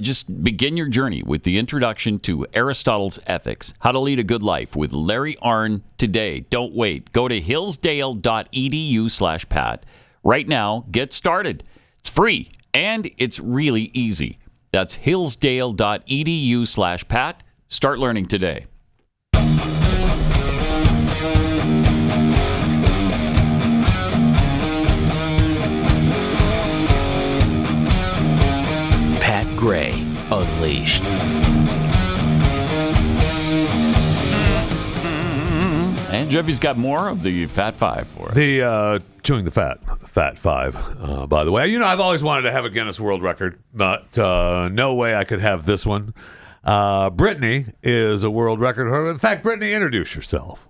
Just begin your journey with the Introduction to Aristotle's Ethics, How to Lead a Good Life with Larry Arnn today. Don't wait. Go to hillsdale.edu/Pat. Right now, get started. It's free. And it's really easy. That's hillsdale.edu/Pat. Start learning today. Pat Gray Unleashed. And Jeffy's got more of the Fat Five for us. The chewing the Fat Five, by the way. I've always wanted to have a Guinness World Record, but no way I could have this one. Brittany is a world record holder. In fact, Brittany, introduce yourself.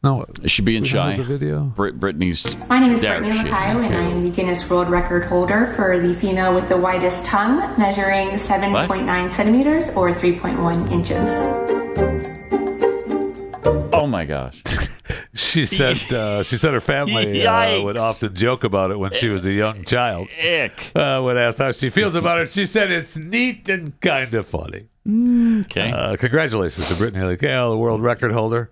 No, is she being shy? The video? Brittany's. My name is Brittany Lacayo, and I am the Guinness World Record holder for the female with the widest tongue, measuring 7.9 centimeters or 3.1 inches. Oh my gosh. She said her family would often joke about it when she was a young child. Ick. When asked how she feels about it, she said it's neat and kind of funny. Okay. Congratulations to Brittany Haley Gale, the world record holder.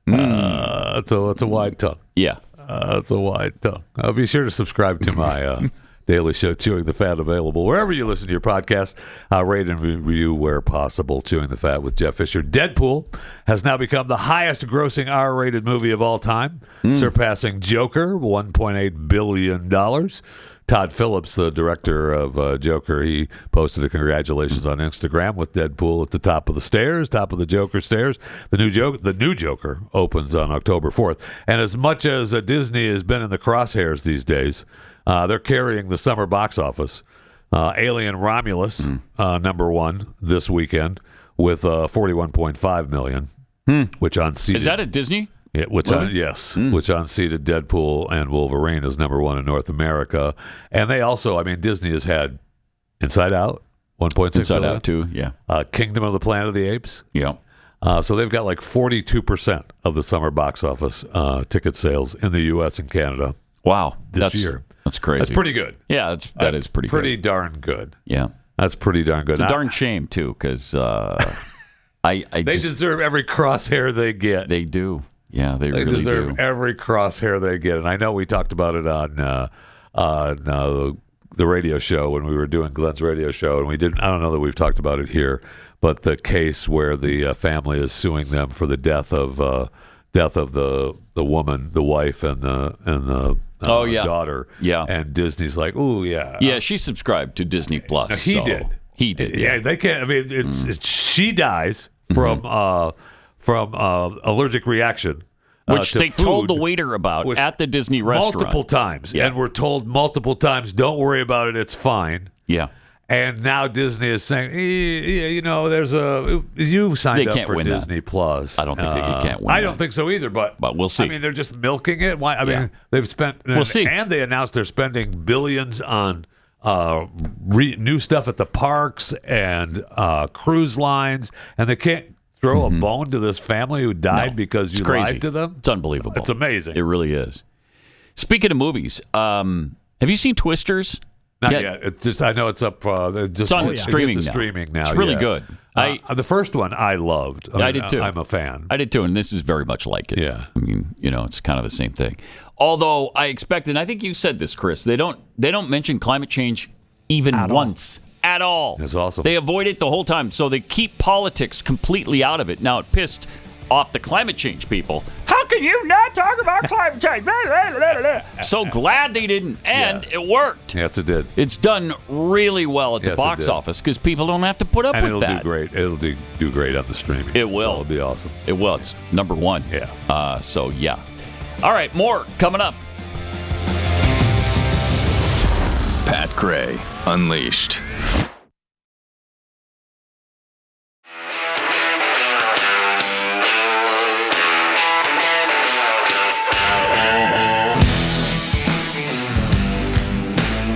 It's a wide tongue. Yeah. It's a wide tongue. Be sure to subscribe to my daily show, Chewing the Fat, available wherever you listen to your podcast. Rate and review where possible. Chewing the Fat with Jeff Fisher. Deadpool has now become the highest grossing R-rated movie of all time, surpassing Joker, $1.8 billion. Todd Phillips, the director of Joker, he posted a congratulations on Instagram with Deadpool at the top of the Joker stairs. The new Joker opens on October 4th. And as much as Disney has been in the crosshairs these days, they're carrying the summer box office. Alien Romulus, number one this weekend with $41.5 million, which unseated. Is that at Disney? Yeah, which unseated Deadpool and Wolverine as number one in North America. And they also, Disney has had Inside Out, 1.6 Inside billion. Out too, yeah. Kingdom of the Planet of the Apes. Yeah. So they've got like 42% of the summer box office ticket sales in the U.S. and Canada. Wow. This year. That's crazy. That's pretty good. Yeah, that is pretty good. Pretty darn good. Yeah. That's pretty darn good. It's a darn shame, too, because they deserve every crosshair they get. They do. Yeah, they really deserve every crosshair they get. And I know we talked about it on the radio show when we were doing Glenn's radio show, and we didn't. I don't know that we've talked about it here, but the case where the family is suing them for the death of the woman, the wife, and the daughter. Yeah, and Disney's like, ooh, yeah, yeah. She subscribed to Disney Plus. He did. Yeah, they can't. It's she dies from allergic reaction, which to they food, told the waiter about at the Disney restaurant multiple times, and we're told multiple times, "Don't worry about it; it's fine." Yeah. And now Disney is saying, there's you signed up for Disney Plus. I don't think that you can't win. I don't think so either, but we'll see. They're just milking it. They've spent. We'll see. And they announced they're spending billions on new stuff at the parks and cruise lines, and they can't throw a bone to this family who died because you lied to them. It's unbelievable. It's amazing. It really is. Speaking of movies, have you seen Twisters? Not yet. It's just I know it's up. It's on streaming now. It's really good. The first one I loved. I did too. I'm a fan. I did too, and this is very much like it. Yeah. It's kind of the same thing. Although I expected, and I think you said this, Chris, they don't mention climate change even once at all. That's awesome. They avoid it the whole time, so they keep politics completely out of it. Now it pissed off the climate change people. How can you not talk about climate change? So glad they didn't, and it worked. Yes, it did. It's done really well at the box office because people don't have to put up with that. And it'll do great. It'll do great on the streaming. It will. It'll be awesome. It will. It's number one. Yeah. So yeah. All right, more coming up. Pat Gray Unleashed.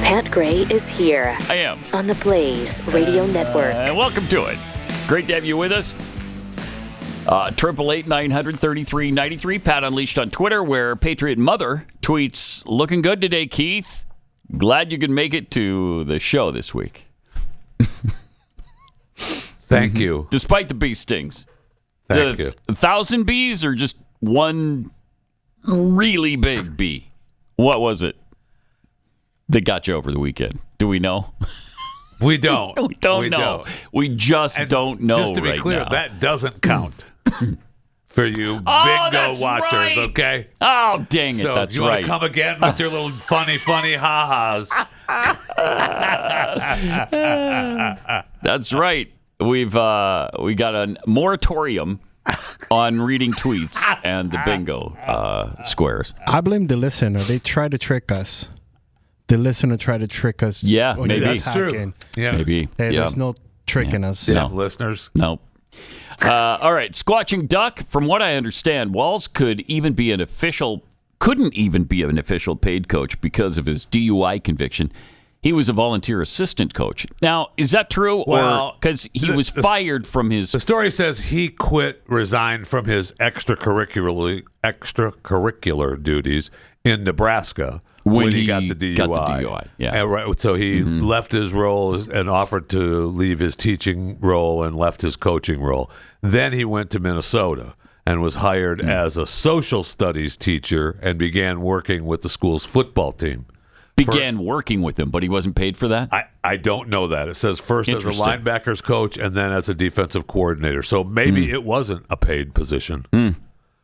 Pat Gray is here. I am. On the Blaze Radio Network. Welcome to it. Great to have you with us. 888-900-3393. Pat Unleashed on Twitter, where Patriot Mother tweets, looking good today, Keith. Glad you could make it to the show this week. Thank you. Despite the bee stings. Thank you. 1,000 bees or just one really big bee? What was it that got you over the weekend? Do we know? We don't. We don't know. We just don't know. Just to be clear, now. that doesn't count for you bingo watchers, right. okay? Oh, dang it. So that's you right. want to come again with your little funny ha-has? That's right. We got a moratorium on reading tweets and the bingo squares. I blame the listener. They try to trick us. The listener tried to trick us. Yeah, maybe. That's true. Yeah. Maybe. Hey, there's no tricking us. Yeah, listeners. No. All right. Squatching Duck, from what I understand, Walz couldn't even be an official paid coach because of his DUI conviction. he was a volunteer assistant coach. Now, is that true? Well, because he was fired from his... The story says he resigned from his extracurricular duties in Nebraska when he got the DUI. Yeah. And so he left his role and offered to leave his teaching role and left his coaching role. Then he went to Minnesota and was hired as a social studies teacher and began working with the school's football team. Working with them, but he wasn't paid for that? I don't know that. It says first as a linebackers coach and then as a defensive coordinator. So maybe it wasn't a paid position,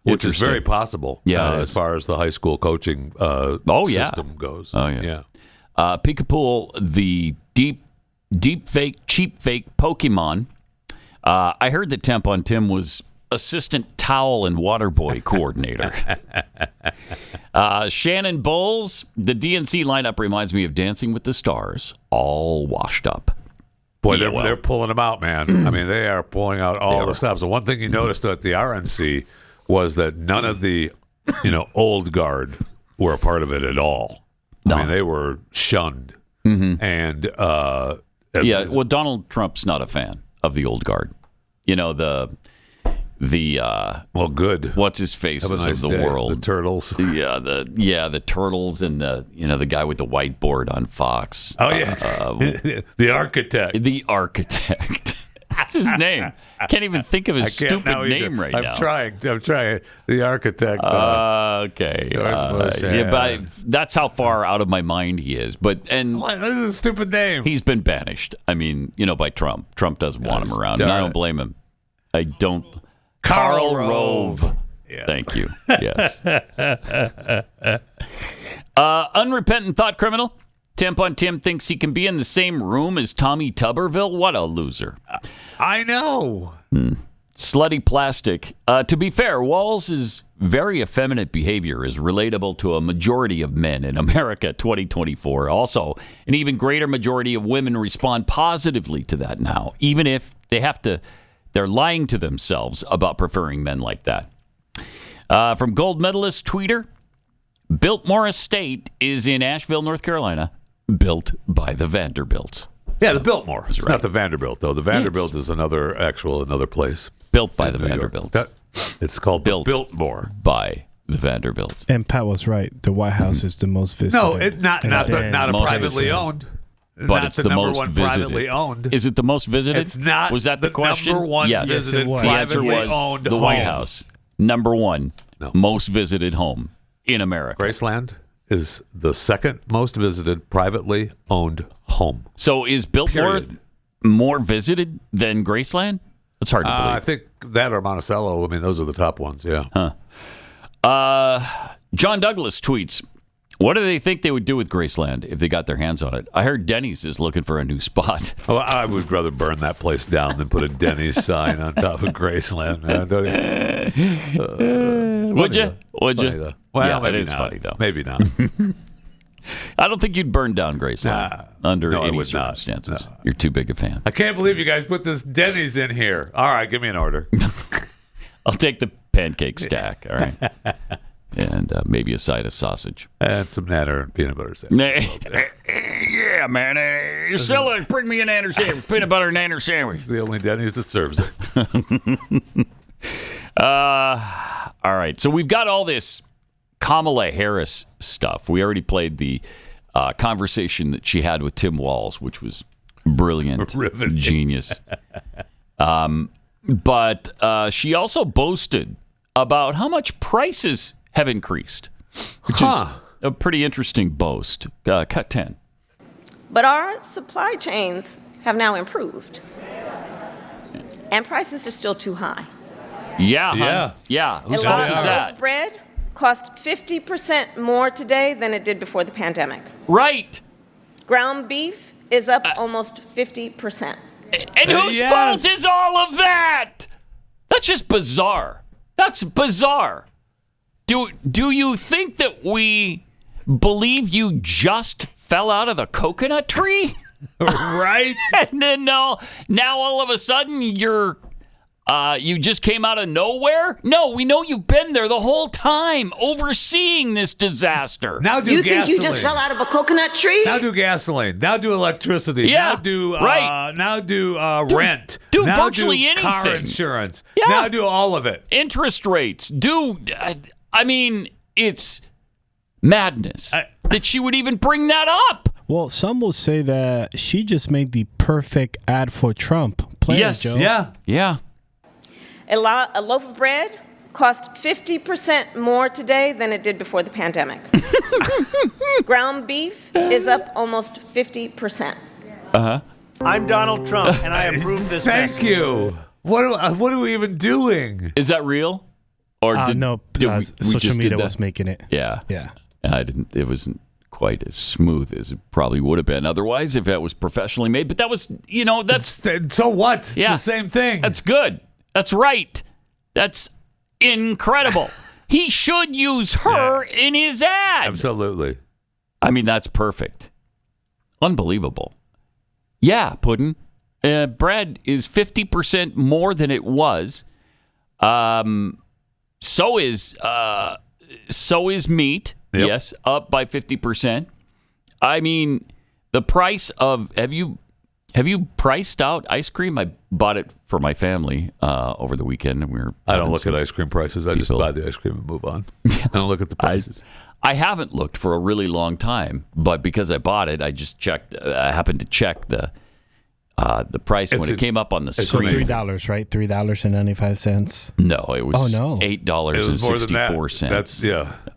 which is very possible as far as the high school coaching system goes. Oh, yeah. Peekapool, the deep fake, cheap fake Pokemon. I heard that Temp on Tim was assistant towel and water boy coordinator. Shannon Bowles, the DNC lineup reminds me of Dancing with the Stars, all washed up. Boy, they're pulling them out, man. I mean, they are pulling out all the stops. The one thing you noticed at the RNC was that none of the, old guard were a part of it at all. No. I mean, they were shunned. And Donald Trump's not a fan of the old guard. Good. What's his faces of the world? The turtles. The turtles and the guy with the whiteboard on Fox. Oh yeah, the architect. The architect. That's his name. I can't even think of his stupid name right now. I'm trying. The architect. Okay. But that's how far out of my mind he is. What is a stupid name? He's been banished. I mean, by Trump. Trump doesn't want him around. And I don't blame him. I don't. Karl Rove. Yeah. Thank you. Yes. Unrepentant thought criminal. Temp on Tim thinks he can be in the same room as Tommy Tuberville. What a loser. I know. Slutty plastic. To be fair, Walz's very effeminate behavior is relatable to a majority of men in America 2024. Also, an even greater majority of women respond positively to that now, even if they're lying to themselves about preferring men like that. From gold medalist tweeter, Biltmore Estate is in Asheville, North Carolina, built by the Vanderbilts. Yeah, the Biltmore. It's not the Vanderbilt, though. The Vanderbilt is another place. Built by the Vanderbilts. It's called Biltmore. By the Vanderbilts. And Pat was right. The White House is the most visited. No, not a privately owned. But it's the most visited. Privately owned. Is it the most visited? It's not. Was that the question? Number one visited privately owned the White House. Number one most visited home in America. Graceland is the second most visited privately owned home. So is Biltmore more visited than Graceland? It's hard to believe. I think that or Monticello. I mean, those are the top ones. Yeah. John Douglas tweets, what do they think they would do with Graceland if they got their hands on it? I heard Denny's is looking for a new spot. Oh, I would rather burn that place down than put a Denny's sign on top of Graceland, man. Would you? Would you? Well, it is funny, though. Maybe not. I don't think you'd burn down Graceland under any circumstances. No. You're too big a fan. I can't believe you guys put this Denny's in here. All right, give me an order. I'll take the pancake stack. All right. And maybe a side of sausage. And some natter and peanut butter sandwich. Yeah, man. Bring me a natter sandwich. Peanut butter and natter sandwich. It's the only Denny's that serves it. All right. So we've got all this Kamala Harris stuff. We already played the conversation that she had with Tim Walz, which was brilliant. Riveting. Genius. But she also boasted about how much prices have increased, which is a pretty interesting boast. Cut 10. But our supply chains have now improved, and prices are still too high. Yeah. Whose fault is that? Bread costs 50% more today than it did before the pandemic. Right. Ground beef is up almost 50%. And whose fault is all of that? That's just bizarre. That's bizarre. Do you think that we believe you just fell out of the coconut tree? Right? And then now all of a sudden you're You just came out of nowhere? No, we know you've been there the whole time, overseeing this disaster. Now do You gasoline. think you just fell out of a coconut tree? Now do gasoline. Now do electricity. Yeah, Now do right. Now do rent. Do now virtually do anything. Car insurance. Yeah. Now do all of it. Interest rates. I mean, it's madness that she would even bring that up. Well, some will say that she just made the perfect ad for Trump. Play it, Yes. Joe. Yeah. A loaf of bread cost 50% more today than it did before the pandemic. Ground beef is up almost 50%. Uh-huh. I'm Donald Trump, and I approve this message. Thank you. What are we even doing? Is that real? Or no, we social just media did that? was making it. Yeah. Yeah. I didn't. It wasn't quite as smooth as it probably would have been otherwise if that was professionally made. But that was, that's so what? It's yeah, the same thing. That's good. That's right. That's incredible. He should use her in his ad. Absolutely. I mean, that's perfect. Unbelievable. Yeah, Puddin'. Bread is 50% more than it was. So is meat. Yep. Yes, up by 50%. I mean, the price of have you priced out ice cream? I bought it for my family over the weekend, and I don't look at ice cream prices. I just buy the ice cream and move on. I don't look at the prices. I haven't looked for a really long time, but because I bought it, I just checked. I happened to check the price when it came up on the screen. $3, right? $3.95. No, it was $8.64. That's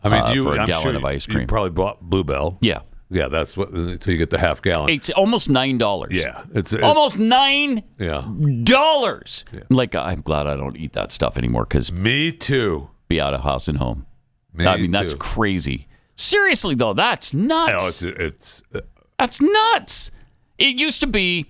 I mean, for a I'm gallon sure of ice cream. You probably bought Bluebell. Yeah. Yeah, that's what. So you get the half gallon. It's almost $9. Yeah, it's almost $9. Yeah. Like, I'm glad I don't eat that stuff anymore because me too. Be out of house and home. Me I mean, too. that's crazy. Seriously though, that's nuts. No, it's that's nuts. It used to be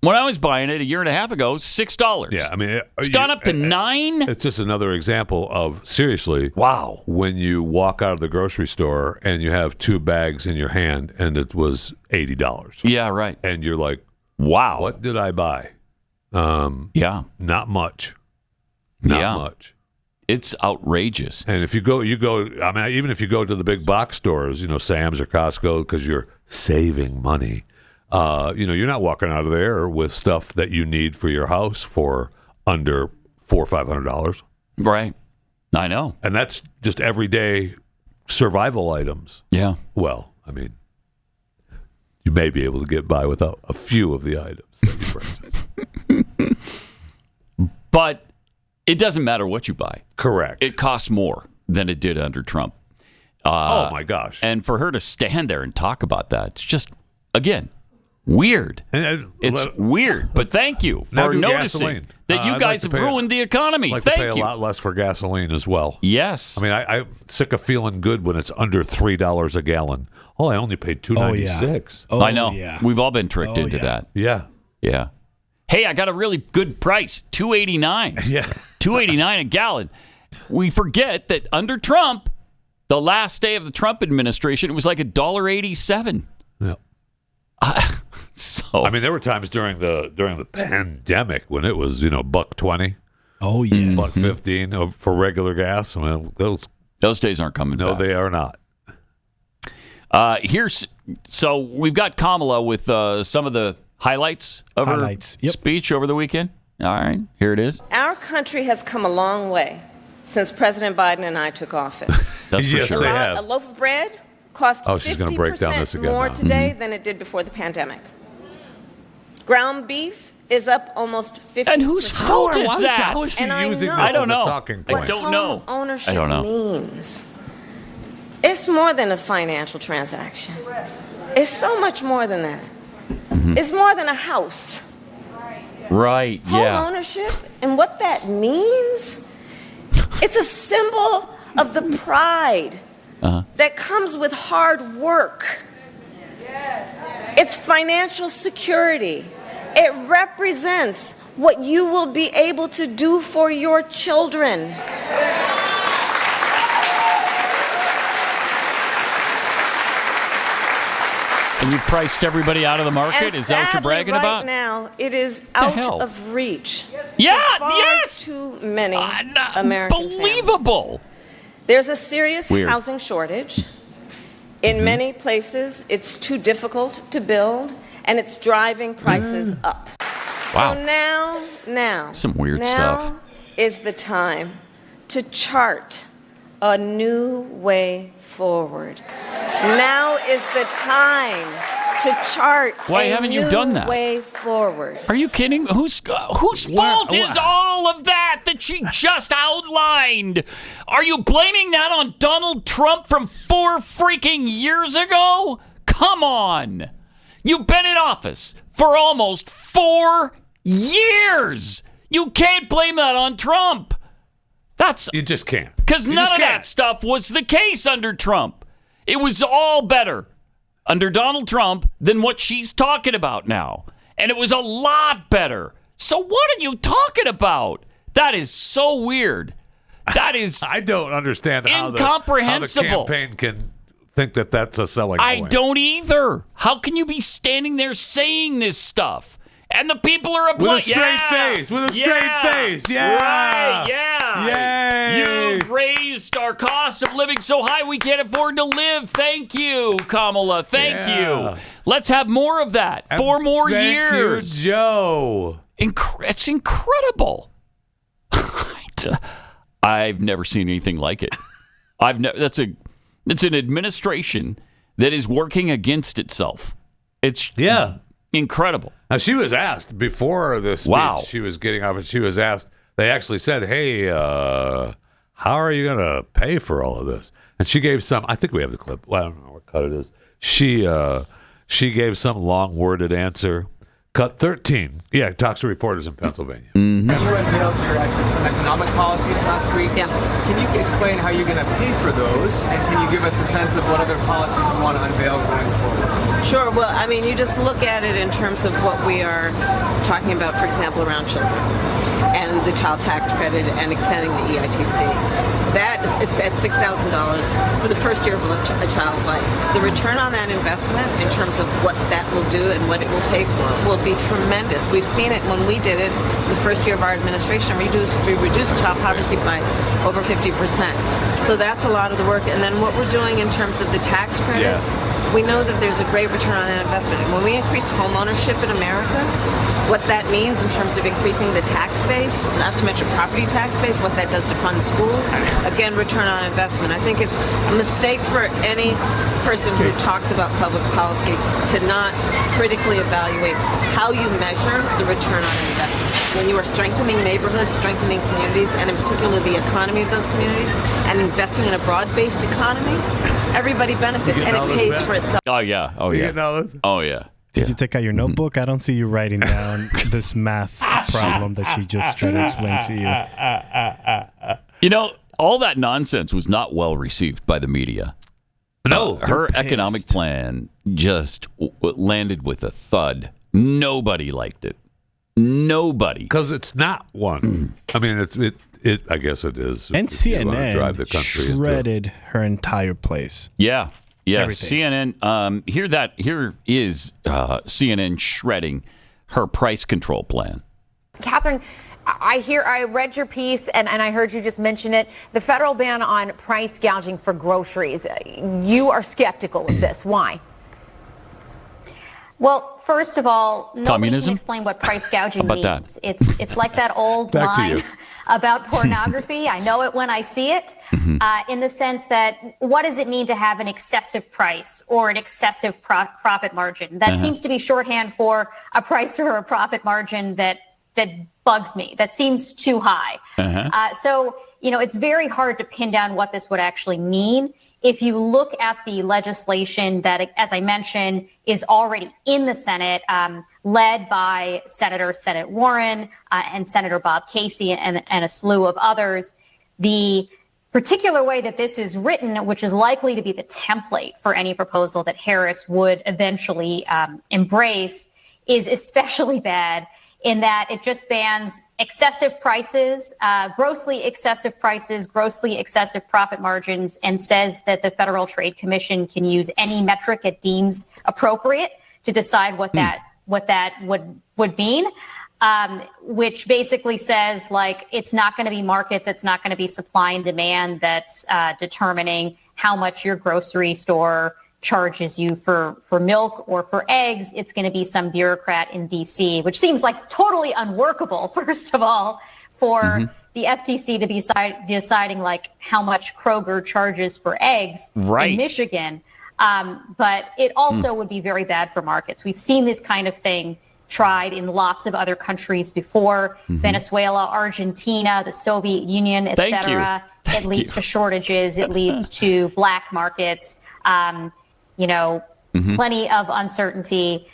when I was buying it a year and a half ago, $6. Yeah, I mean, it's gone up to $9. It's just another example of seriously. Wow. When you walk out of the grocery store and you have 2 bags in your hand and it was $80. Yeah, right. And you're like, wow, what did I buy? Yeah, not much. Not much. It's outrageous. And if you go. I mean, even if you go to the big box stores, Sam's or Costco, because you're saving money. You're not walking out of there with stuff that you need for your house for under $400 or $500. Right. I know. And that's just everyday survival items. Yeah. Well, I mean, you may be able to get by without a few of the items that you purchase. But it doesn't matter what you buy. Correct. It costs more than it did under Trump. Oh, my gosh. And for her to stand there and talk about that, it's just, again, weird. It's weird. But thank you for noticing gasoline. that you guys have ruined the economy. I'd like Thank to pay you. a lot less for gasoline as well. Yes. I mean, I'm sick of feeling good when it's under $3 a gallon. Oh, I only paid $2.96. I know. Yeah. We've all been tricked into that. Yeah. Yeah. Hey, I got a really good price, $2.89. Yeah. $2.89 a gallon. We forget that under Trump, the last day of the Trump administration, it was like $1.87. Yeah. So I mean, there were times during the pandemic when it was $1.20. Oh yeah, $1.15 for regular gas. I mean, those days aren't coming back. No, they are not. So we've got Kamala with some of the highlights of her speech over the weekend. All right, here it is. Our country has come a long way since President Biden and I took office. That's for sure. They have. A loaf of bread cost she's going to break down this 50% again more now. today than it did before the pandemic. Ground beef is up almost 50%. And whose fault is that? How is she And using I this know as a talking point? I don't know. Ownership I don't know. means it's more than a financial transaction. It's so much more than that. It's more than a house. Right, yeah. Home ownership and what that means, it's a symbol of the pride that comes with hard work. It's financial security. It represents what you will be able to do for your children. And you've priced everybody out of the market? And Is that what you're sadly, bragging right about? Now, it is hell? out of reach Yes. Too many American Unbelievable. families. There's a serious Weird. housing shortage. In many places, it's too difficult to build, and it's driving prices up. Wow. So now, Some weird stuff. Now is the time to chart a new way forward. Now is the time to chart Why a haven't new you done that? way forward. Are you kidding? Whose fault is all of that she just outlined? Are you blaming that on Donald Trump from 4 freaking years ago? Come on. You've been in office for almost 4 years. You can't blame that on Trump. You just can't. Because none of that stuff was the case under Trump. It was all better under Donald Trump than what she's talking about now. And it was a lot better. So what are you talking about? That is so weird. That is I don't understand how incomprehensible. how the campaign can think that that's a selling point. I don't either. How can you be standing there saying this stuff? And the people are with a straight face. With a straight face. Yeah. Right, yeah. Yay. You've raised our cost of living so high we can't afford to live. Thank you, Kamala. Thank you. Let's have more of that. 4 more years. Thank you, Joe. It's incredible. I've never seen anything like it. It's an administration that is working against itself. It's incredible. Now, she was asked before the speech she was getting off, and she was asked, they actually said, hey, how are you going to pay for all of this? And she gave some, I think we have the clip. Well, I don't know what cut it is. She gave some long-worded answer. Cut 13. Yeah, talks to reporters in Pennsylvania. Mm-hmm. You unveiled some economic policies last week. Yeah. Can you explain how you're going to pay for those? And can you give us a sense of what other policies you want to unveil going forward? Sure. Well, I mean, you just look at it in terms of what we are talking about, for example, around children and the child tax credit and extending the EITC. It's at $6,000 for the first year of a child's life. The return on that investment in terms of what that will do and what it will pay for will be tremendous. We've seen it when we did it the first year of our administration. We reduced child poverty by over 50%. So that's a lot of the work. And then what we're doing in terms of the tax credits, we know that there's a great return on that investment. And when we increase home ownership in America, what that means in terms of increasing the tax base, not to mention property tax base, what that does to fund schools, again, return on investment. I think it's a mistake for any person who talks about public policy to not critically evaluate how you measure the return on investment. When you are strengthening neighborhoods, strengthening communities, and in particular the economy of those communities, and investing in a broad-based economy, everybody benefits and it pays for itself. Oh, yeah. Oh, yeah. Oh, yeah. Did you take out your notebook? I don't see you writing down this math problem that she just tried to explain to you. You know, all that nonsense was not well received by the media. No, her economic plan just landed with a thud. Nobody liked it. Nobody. Because it's not one. I mean, it. I guess it is. And CNN drive the country shredded her entire place. Yeah. Yeah, Everything. CNN. Here is CNN shredding her price control plan. Catherine, I read your piece and I heard you just mention it. The federal ban on price gouging for groceries. You are skeptical of this. Why? Well, first of all, nobody Communism? can explain what price gouging How means. about that? It's like that old Back to line you. about pornography. I know it when I see it, in the sense that what does it mean to have an excessive price or an excessive profit margin? That seems to be shorthand for a price or a profit margin that bugs me. That seems too high. So, it's very hard to pin down what this would actually mean. If you look at the legislation that, as I mentioned, is already in the Senate, led by Senate Warren and Senator Bob Casey and a slew of others, the particular way that this is written, which is likely to be the template for any proposal that Harris would eventually embrace, is especially bad in that it just bans excessive prices, grossly excessive profit margins, and says that the Federal Trade Commission can use any metric it deems appropriate to decide what that would mean. which basically says, like, it's not going to be markets, it's not going to be supply and demand that's determining how much your grocery store charges you for milk or for eggs. It's going to be some bureaucrat in D.C., which seems like totally unworkable, first of all, for the FTC to be deciding, like, how much Kroger charges for eggs in Michigan. But it also would be very bad for markets. We've seen this kind of thing tried in lots of other countries before. Venezuela, Argentina, the Soviet Union, etc. It leads to shortages. It leads to black markets. Plenty of uncertainty.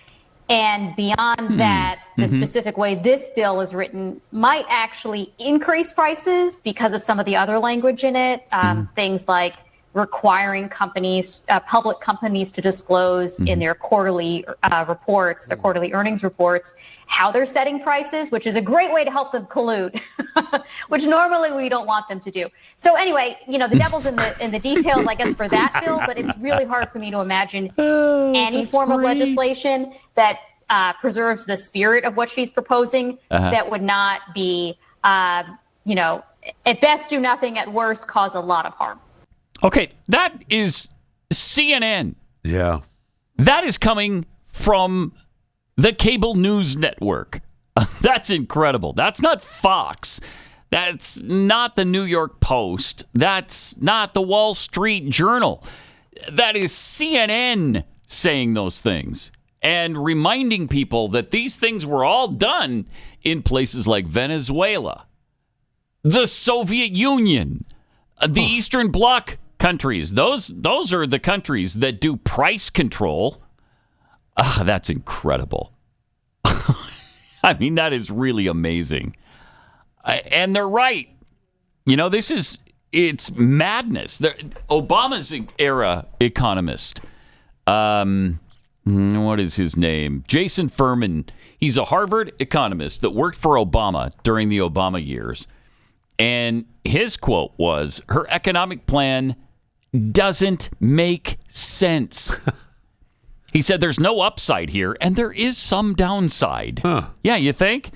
And beyond that, the specific way this bill is written might actually increase prices because of some of the other language in it. Things like requiring public companies to disclose in their quarterly reports, their quarterly earnings reports, how they're setting prices, which is a great way to help them collude, which normally we don't want them to do. So anyway, the devil's in the details, I guess, for that bill, but it's really hard for me to imagine any form of legislation that preserves the spirit of what she's proposing that would not be, at best do nothing, at worst cause a lot of harm. Okay, that is CNN. Yeah. That is coming from the cable news network. That's incredible. That's not Fox. That's not the New York Post. That's not the Wall Street Journal. That is CNN saying those things and reminding people that these things were all done in places like Venezuela, the Soviet Union, the Eastern Bloc countries. Those are the countries that do price control. That's incredible. I mean, that is really amazing. And they're right. It's madness. Obama's era economist, what is his name? Jason Furman. He's a Harvard economist that worked for Obama during the Obama years. And his quote was, her economic plan doesn't make sense. He said there's no upside here, and there is some downside. Yeah, you think?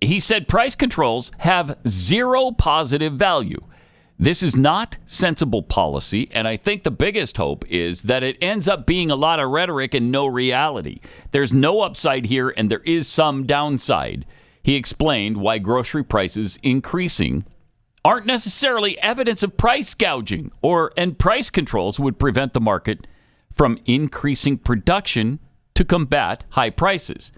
He said price controls have zero positive value. This is not sensible policy, and I think the biggest hope is that it ends up being a lot of rhetoric and no reality. There's no upside here, and there is some downside. He explained why grocery prices increasing aren't necessarily evidence of price gouging, and price controls would prevent the market from increasing production to combat high prices.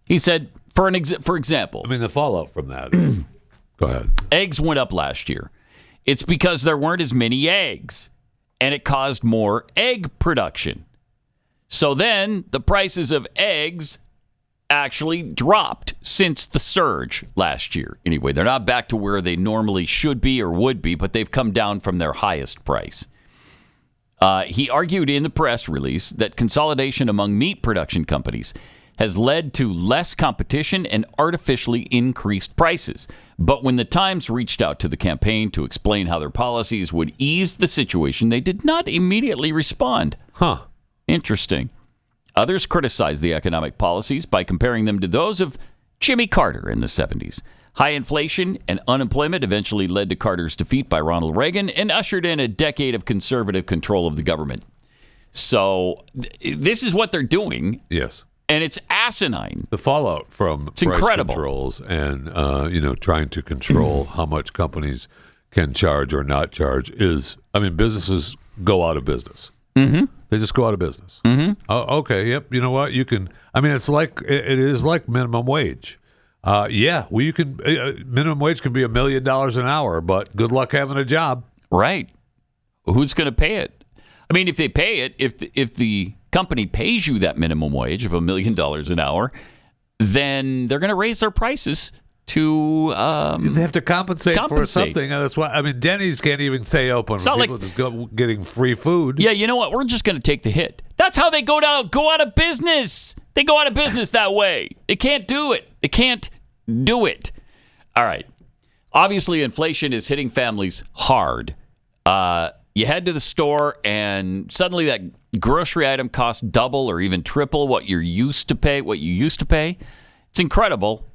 He said, for example, I mean, the fallout from that. Go ahead. Eggs went up last year. It's because there weren't as many eggs, and it caused more egg production. So then the prices of eggs actually dropped since the surge last year. Anyway, they're not back to where they normally should be or would be, but they've come down from their highest price. He argued in the press release that consolidation among meat production companies has led to less competition and artificially increased prices. But when the Times reached out to the campaign to explain how their policies would ease the situation, they did not immediately respond. Interesting. Others criticized the economic policies by comparing them to those of Jimmy Carter in the 70s. High inflation and unemployment eventually led to Carter's defeat by Ronald Reagan and ushered in a decade of conservative control of the government. So this is what they're doing. Yes. And it's asinine. The fallout from price incredible. Controls and trying to control how much companies can charge or not charge is, businesses go out of business. Mm-hmm. They just go out of business. Mm-hmm. Oh, okay. Yep. You know what? You can. It's like it is like minimum wage. You can. Minimum wage can be $1 million an hour, but good luck having a job. Right. Who's going to pay it? If they pay it, if the company pays you that minimum wage of $1 million an hour, then they're going to raise their prices to they have to compensate for something. That's why Denny's can't even stay open. It's not people just getting free food. Yeah, you know what? We're just going to take the hit. That's how they go out of business. They go out of business that way. They can't do it. They can't do it. All right. Obviously, inflation is hitting families hard. You head to the store and suddenly grocery item costs double or even triple what you used to pay. It's incredible.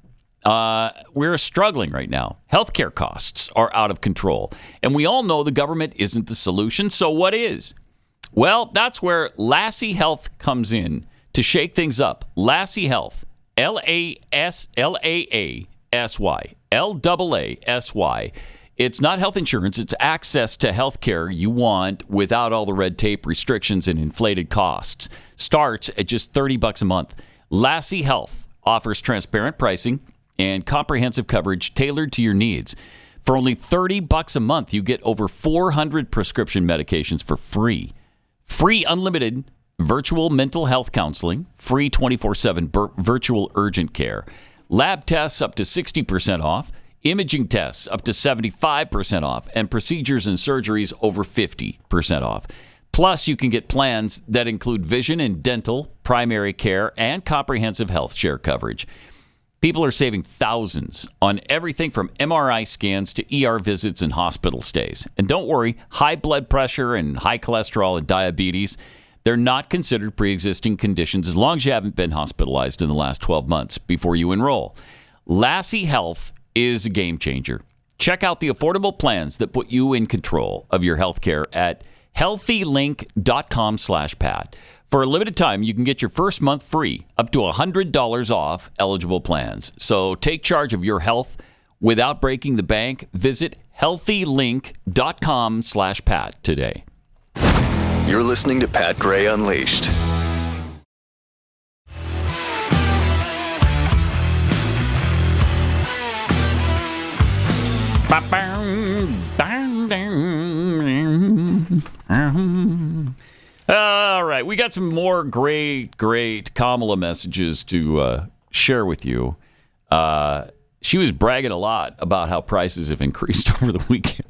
We're struggling right now. Healthcare costs are out of control. And we all know the government isn't the solution. So what is? Well, that's where Lassie Health comes in to shake things up. Lassie Health, Laasy, Laasy. It's not health insurance. It's access to health care you want without all the red tape, restrictions, and inflated costs. Starts at just $30 a month. Lassie Health offers transparent pricing and comprehensive coverage tailored to your needs. For only $30 a month, you get over 400 prescription medications for free. Free unlimited virtual mental health counseling, free 24/7 virtual urgent care, lab tests up to 60% off, imaging tests up to 75% off, and procedures and surgeries over 50% off. Plus, you can get plans that include vision and dental, primary care, and comprehensive health share coverage. People are saving thousands on everything from MRI scans to ER visits and hospital stays. And don't worry, high blood pressure and high cholesterol and diabetes, they're not considered pre-existing conditions as long as you haven't been hospitalized in the last 12 months before you enroll. Lassie Health is a game changer. Check out the affordable plans that put you in control of your health care at healthylink.com/Pat. For a limited time, you can get your first month free, up to $100 off eligible plans. So take charge of your health without breaking the bank. Visit healthylink.com/Pat today. You're listening to Pat Gray Unleashed. All right, we got some more great Kamala messages to share with you. She was bragging a lot about how prices have increased over the weekend.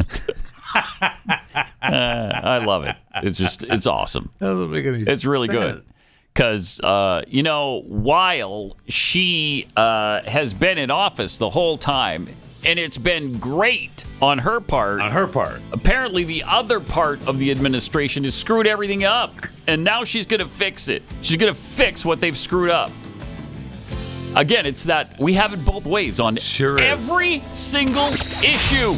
I love it. It's awesome. It's really good. Because, while she has been in office the whole time, and it's been great on her part. Apparently, the other part of the administration has screwed everything up. And now she's going to fix it. She's going to fix what they've screwed up. Again, it's that we have it both ways on every single issue.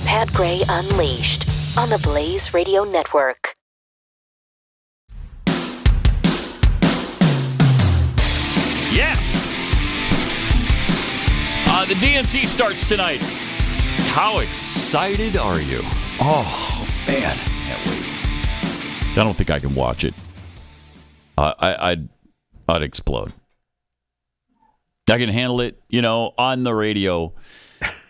Pat Gray Unleashed on the Blaze Radio Network. Yeah. The DNC starts tonight. How excited are you? Oh, man. Can't wait. I don't think I can watch it. I'd explode. I can handle it, on the radio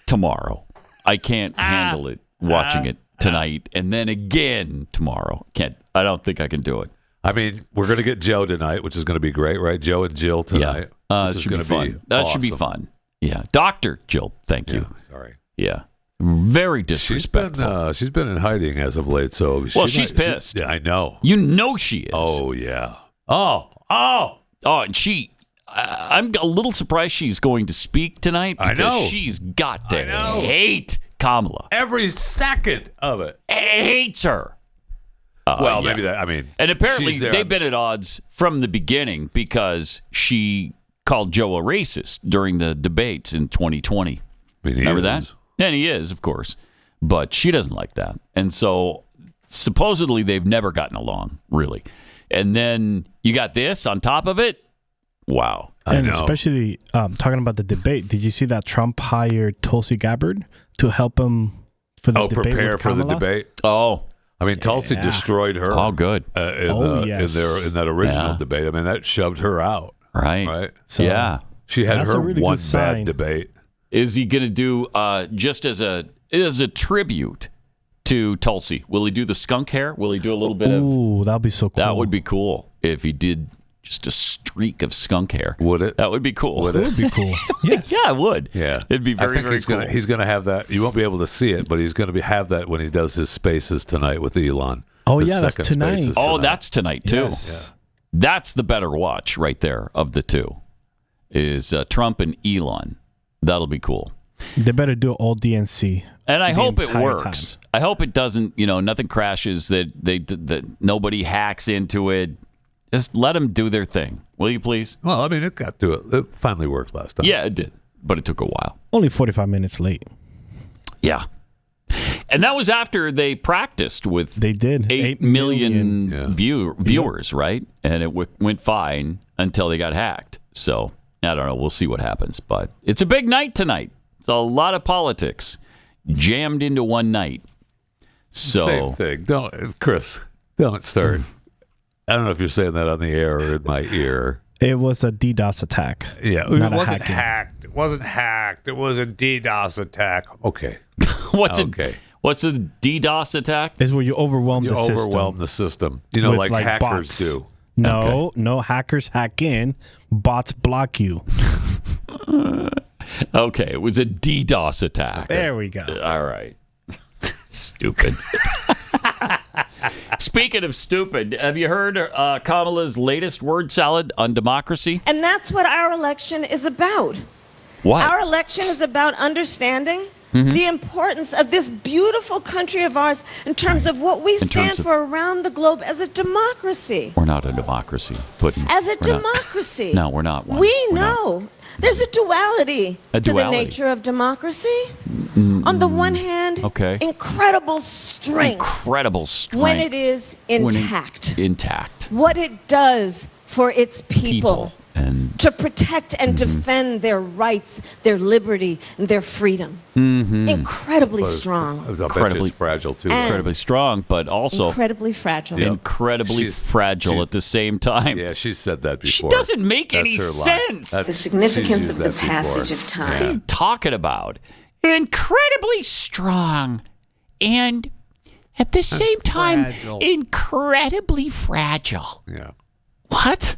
tomorrow. I can't handle it watching it tonight and then again tomorrow. I don't think I can do it. I mean, we're going to get Joe tonight, which is going to be great, right? Joe and Jill tonight. Yeah. Which is going to be fun. That should be fun. Yeah. Dr. Jill, thank you. Sorry. Yeah. Very disrespectful. She's been in hiding as of late, so she's pissed. I know. You know she is. Oh, yeah. Oh, and I'm a little surprised she's going to speak tonight because she's got to hate Kamala. Every second of it. Hates her. Maybe that, And apparently they've been at odds from the beginning because she called Joe a racist during the debates in 2020. Remember that? And he is, of course. But she doesn't like that. And so supposedly they've never gotten along, really. And then you got this on top of it. Wow. And especially talking about the debate, did you see that Trump hired Tulsi Gabbard to help him for the debate? Prepare for the debate? Oh. I mean, Tulsi destroyed her. Oh, good. In that original debate. I mean, that shoved her out. Right. So she had her really one bad debate. Is he going to do just as a tribute to Tulsi? Will he do the skunk hair? Will he do a little bit of? Ooh, that'd be so cool. That would be cool if he did just a streak of skunk hair. Would it? That would be cool. It would be cool. Yes. Yeah, it would. Yeah. It'd be very, very cool. He's going to have that. You won't be able to see it, but he's going to have that when he does his spaces tonight with Elon. Oh, yeah, that's tonight. Oh, that's tonight, too. Yes. Yeah. That's the better watch right there of the two, is Trump and Elon. That'll be cool. They better do all DNC And I hope it works. I hope it doesn't, nothing crashes, that nobody hacks into it. Just let them do their thing. Will you please? Well, I mean, it finally worked last time. Yeah, it did. But it took a while. Only 45 minutes late. Yeah. And that was after they practiced with they did 8 million viewers, right? And it went fine until they got hacked. So, I don't know. We'll see what happens. But it's a big night tonight. It's a lot of politics jammed into one night. So same thing. Chris, don't start. I don't know if you're saying that on the air or in my ear. It was a DDoS attack. Yeah, it wasn't hacked. It wasn't hacked. It was a DDoS attack. Okay. What's a DDoS attack? Is where you overwhelm the system. Overwhelm the system. Like hackers bots. do. No, hackers hack in. Bots block you. Okay, it was a DDoS attack. There we go. All right. Stupid. Speaking of stupid, have you heard Kamala's latest word salad on democracy? And that's what our election is about. What? Our election is about understanding the importance of this beautiful country of ours in terms of what we stand for around the globe as a democracy. We're not a democracy. As a democracy. No, we're not one. We know. There's a duality to the nature of democracy. On the one hand, incredible strength. Incredible strength. When it is intact. Intact. What it does for its people. And to protect and defend their rights, their liberty, and their freedom. Incredibly strong. Incredibly fragile, too. Incredibly strong, but also incredibly fragile. Incredibly fragile at the same time. Yeah, she said that before. She doesn't make any sense. The significance of the passage of time. What are you talking about? Incredibly strong and at the same time, incredibly fragile. Yeah. What?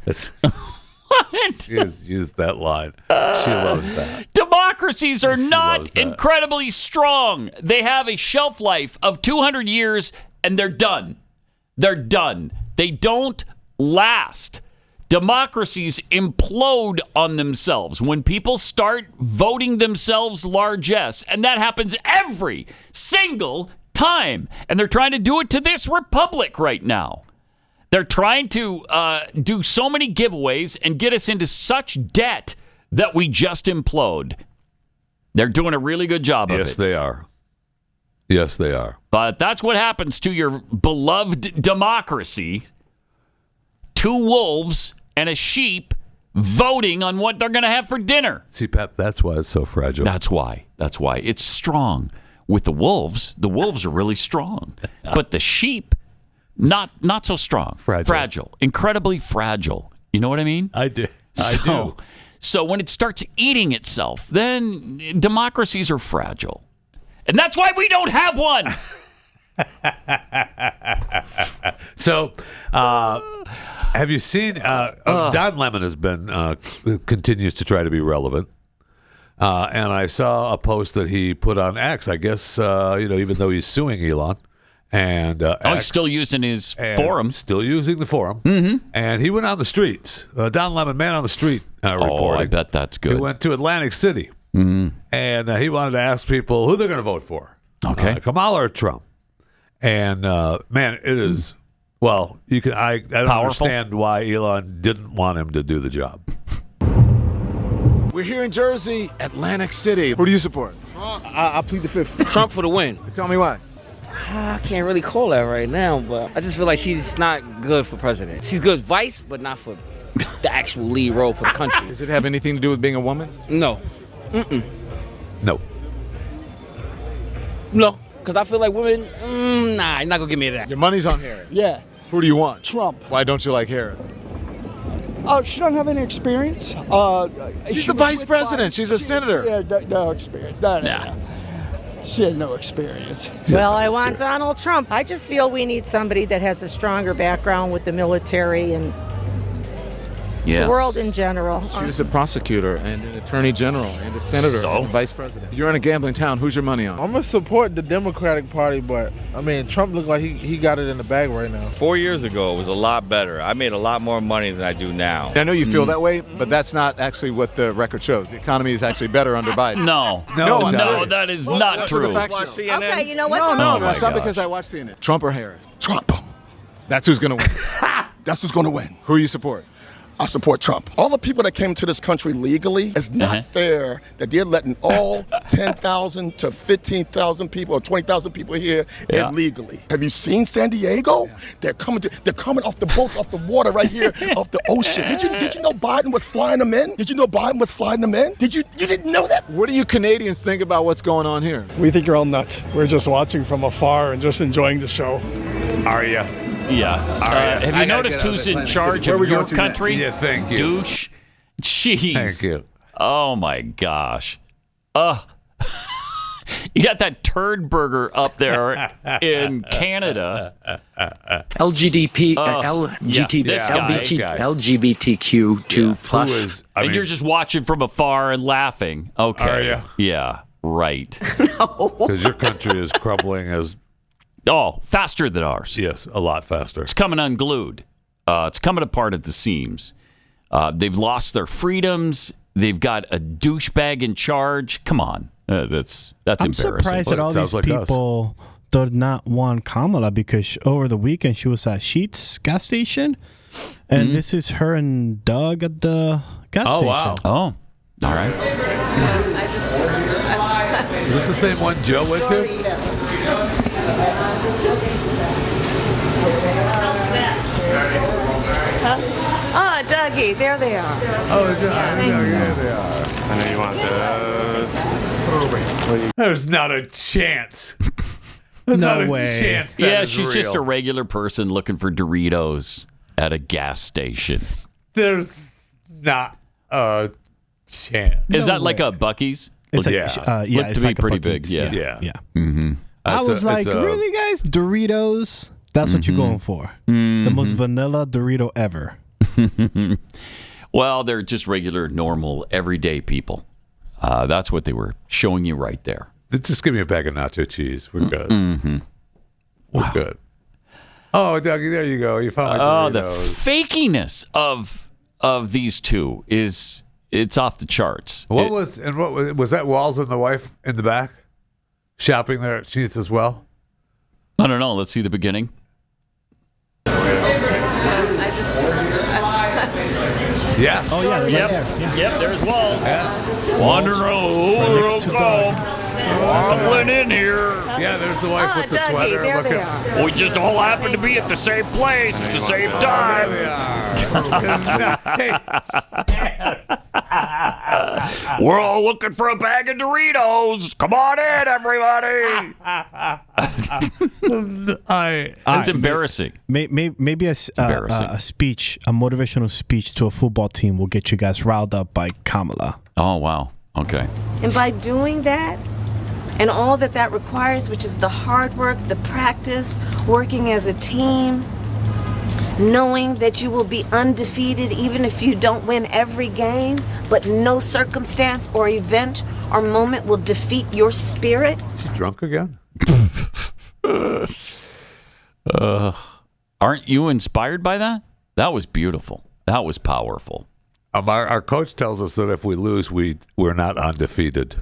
What? She has used that line. She loves that. Democracies are not incredibly strong. They have a shelf life of 200 years, and they're done. They're done. They don't last. Democracies implode on themselves when people start voting themselves largesse, and that happens every single time. And they're trying to do it to this republic right now. They're trying to do so many giveaways and get us into such debt that we just implode. They're doing a really good job of it. Yes, they are. Yes, they are. But that's what happens to your beloved democracy. 2 wolves and a sheep voting on what they're going to have for dinner. See, Pat, that's why it's so fragile. That's why. It's strong. With the wolves are really strong. But the sheep... Not so strong. Fragile. Incredibly fragile. You know what I mean? I do. So when it starts eating itself, then democracies are fragile. And that's why we don't have one. So, have you seen Don Lemon has been continues to try to be relevant. And I saw a post that he put on X, I guess, even though he's suing Elon. And he's still using his forum. Still using the forum. Mm-hmm. And he went on the streets. Don Lemon, man on the street, reporting. I bet that's good. He went to Atlantic City. Mm-hmm. And he wanted to ask people who they're going to vote for. Okay. Kamala or Trump. And, man, it is, well, you can. I don't understand why Elon didn't want him to do the job. We're here in Jersey, Atlantic City. Who do you support? Trump. I plead the fifth. Trump for the win. Tell me why. I can't really call that right now, but I just feel like she's not good for president. She's good vice, but not for the actual lead role for the country. Does it have anything to do with being a woman? No. Mm-mm. No. No, because I feel like women, nah, you're not going to give me that. Your money's on Harris. Yeah. Who do you want? Trump. Why don't you like Harris? She doesn't have any experience. She's the vice president. She's a senator. Yeah, no experience. No. She had no experience. Well, I want Donald Trump. I just feel we need somebody that has a stronger background with the military and Yeah. the world in general. She was a prosecutor and an attorney general and a senator and a vice president. You're in a gambling town. Who's your money on? I'm going to support the Democratic Party, but, I mean, Trump looked like he got it in the bag right now. 4 years ago, it was a lot better. I made a lot more money than I do now. I know you feel that way, but that's not actually what the record shows. The economy is actually better under Biden. No, that is not true. Okay, you know what? No, that's not because I watch CNN. Trump or Harris? Trump. That's who's going to win. That's who's going to win. Who you support? I support Trump. All the people that came to this country legally, it's not fair that they're letting all 10,000 to 15,000 people or 20,000 people here illegally. Have you seen San Diego? They're coming off the boats, off the water right here, off the ocean. Did you know Biden was flying them in? You didn't know that? What do you Canadians think about what's going on here? We think you're all nuts. We're just watching from afar and just enjoying the show. Are you? Yeah. Have you noticed who's in charge of your country? Yeah, thank you. Douche. Jeez. Thank you. Oh, my gosh. You got that turd burger up there in Canada. LGBTQ2+. And you're just watching from afar and laughing. Okay. Are you? Yeah, right. Because your country is crumbling as... Oh, faster than ours. Yes, a lot faster. It's coming unglued. It's coming apart at the seams. They've lost their freedoms. They've got a douchebag in charge. Come on. That's I'm embarrassing. surprised that all these people do not want Kamala, because over the weekend she was at Sheetz gas station, and this is her and Doug at the gas station. Wow. Oh, all right. Is this the same one Joe went to? Ah, Dougie, there they are. Oh, there they are. I know you want those. There's not a chance. No way. Chance She's just a regular person looking for Doritos at a gas station. There's not a chance. Is that like a Buc-ee's? It's Looked to be like pretty a big. Buc-ee's. Yeah. Mm-hmm. I was like, really, guys? Doritos? That's what you're going for. The most vanilla Dorito ever. Well, they're just regular, normal, everyday people. That's what they were showing you right there. Just give me a bag of nacho cheese. We're good. Mm-hmm. We're good. Oh, Dougie, there you go. You found my Doritos. The fakiness of these two it's off the charts. What was that Walz and the wife in the back shopping there at Sheetz as well? I don't know. Let's see the beginning. Yeah. Oh, yeah. They're Yep. right there. Yeah. Yep, there's Walz. Yeah. Wandering next to Doug. wobbling in here. Yeah, there's the wife with the Dougie, sweater. there Look they at are. We just all happen to be at the same place at the same time. There they are. We're all looking for a bag of Doritos. Come on in, everybody. It's embarrassing. Maybe a speech, a motivational speech to a football team will get you guys riled up by Kamala. Oh, wow. Okay. And by doing that, and all that requires, which is the hard work, the practice, working as a team, knowing that you will be undefeated even if you don't win every game, but no circumstance or event or moment will defeat your spirit. Is she drunk again? Aren't you inspired by that? That was beautiful. That was powerful. Our coach tells us that if we lose, we're not undefeated.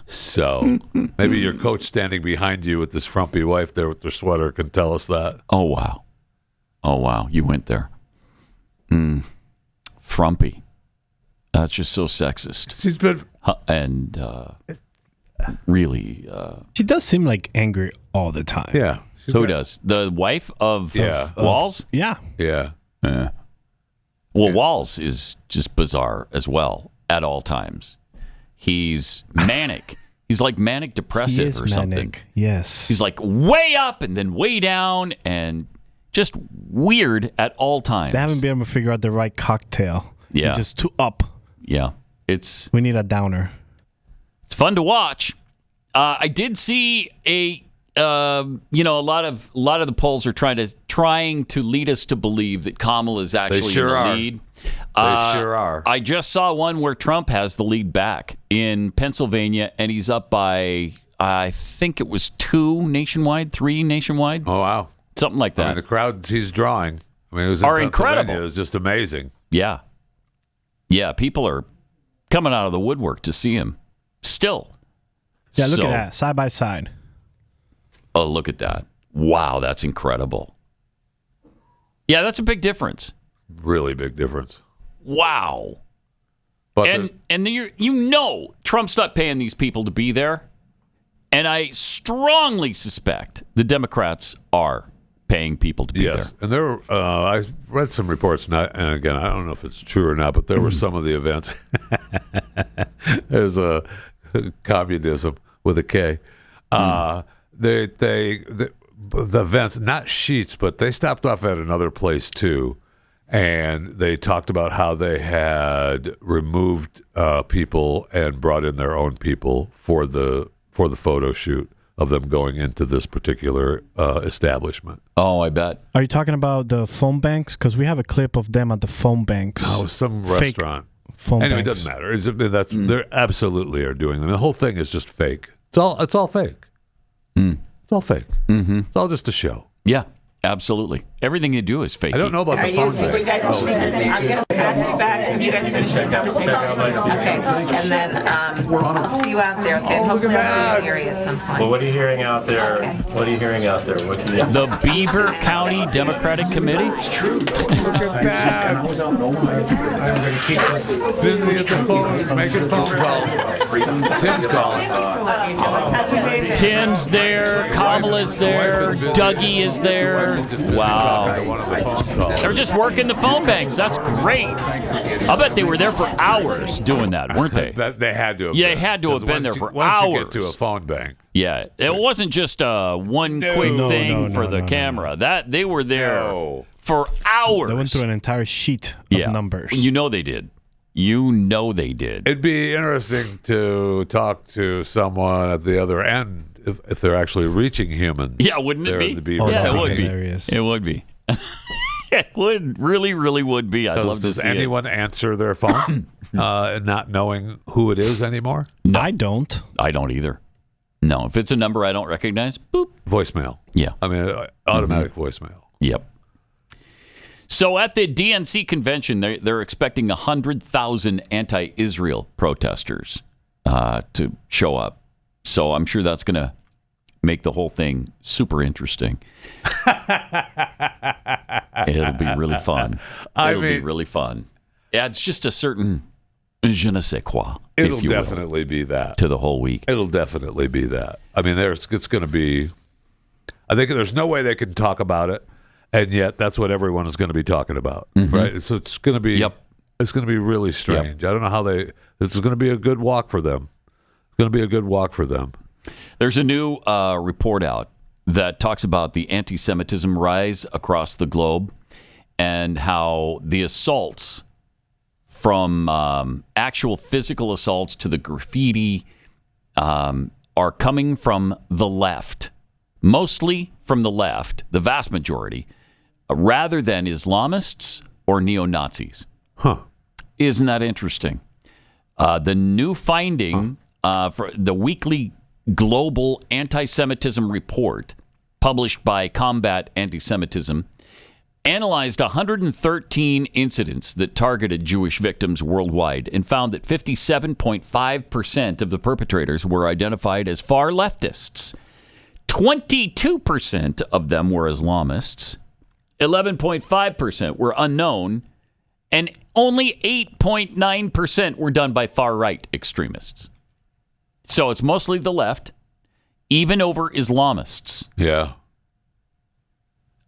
So maybe your coach standing behind you with this frumpy wife there with their sweater can tell us that. Oh, wow. You went there. Frumpy. That's just so sexist. She's been... And really... She does seem like angry all the time. Yeah. Who does? The wife of Walz? Yeah. Yeah. Well, Walz is just bizarre as well at all times. He's manic. He's like manic depressive or something. Manic. Yes. He's like way up and then way down and just weird at all times. They haven't been able to figure out the right cocktail. Yeah. It's just too up. Yeah. We need a downer. It's fun to watch. I did see a lot of the polls are trying trying to lead us to believe that Kamala is actually sure in the are. lead. They sure are. I just saw one where Trump has the lead back in Pennsylvania, and he's up by, I think it was 2 nationwide, 3 nationwide. Oh, wow. Something like that. I mean, the crowds he's drawing, I mean, it was in are Pennsylvania. incredible. It was just amazing. Yeah. Yeah, people are coming out of the woodwork to see him still. Yeah, look at that, side by side. Oh, look at that. Wow, that's incredible. Yeah, that's a big difference. Really big difference. Wow. But and you know Trump's not paying these people to be there. And I strongly suspect the Democrats are paying people to be there. And there, I read some reports, and again, I don't know if it's true or not, but there were some of the events. There's a communism with a K. The events, not Sheets, but they stopped off at another place too, and they talked about how they had removed people and brought in their own people for the photo shoot of them going into this particular establishment. Oh, I bet. Are you talking about the phone banks? Because we have a clip of them at the phone banks. Oh, some restaurant. Phone anyway, banks. It doesn't matter. They absolutely are doing them. The whole thing is just fake. It's all fake. It's all fake. Mm-hmm. It's all just a show. Yeah, absolutely. Everything you do is fake. I don't know about the phone thing. I'm going to pass you back. Have you guys finished your conversation? Okay. And then I'll see you out there. Okay. Hopefully I'll see you in the area at some point. Well, what are you hearing out there? Okay. What are you hearing out there? What can you... The Beaver County Democratic Committee? Look at that. Busy at the phone, making phone calls. Tim's calling. Tim's there. Kamala's there. Dougie is there. Wow. They're just working the phone banks. That's great. I bet they were there for hours doing that, weren't they? They had to have Yeah, been. they had to have been there for once hours. you get to a phone bank. Yeah, it wasn't just one quick thing for the camera. That they were there for hours. They went through an entire sheet of numbers. You know they did. You know they did. It'd be interesting to talk to someone at the other end if they're actually reaching humans. Yeah, wouldn't it be? Yeah, it would be. It would be. It would really would be. I'd love to see it. Does anyone answer their phone not knowing who it is anymore? No. I don't. I don't either. No, if it's a number I don't recognize, boop. Voicemail. Yeah. I mean, automatic voicemail. Yep. So at the DNC convention, they're expecting 100,000 anti-Israel protesters to show up. So I'm sure that's going to make the whole thing super interesting. It'll be really fun. It'll be really fun. Yeah, it's just a certain je ne sais quoi. It'll definitely be that. To the whole week. It'll definitely be that. I mean, it's going to be... I think there's no way they can talk about it, and yet that's what everyone is going to be talking about, right? So it's going to be... It's going to be really strange. I don't know how this is going to be a good walk for them. It's going to be a good walk for them. There's a new report out that talks about the anti-Semitism rise across the globe and how the assaults, from actual physical assaults to the graffiti, are coming from the left, mostly from the left, the vast majority, rather than Islamists or neo-Nazis. Huh. Isn't that interesting? The new finding for the weekly Global Anti-Semitism Report, published by Combat Anti-Semitism, analyzed 113 incidents that targeted Jewish victims worldwide and found that 57.5% of the perpetrators were identified as far leftists. 22% of them were Islamists. 11.5% were unknown. And only 8.9% were done by far-right extremists. So it's mostly the left, even over Islamists. Yeah.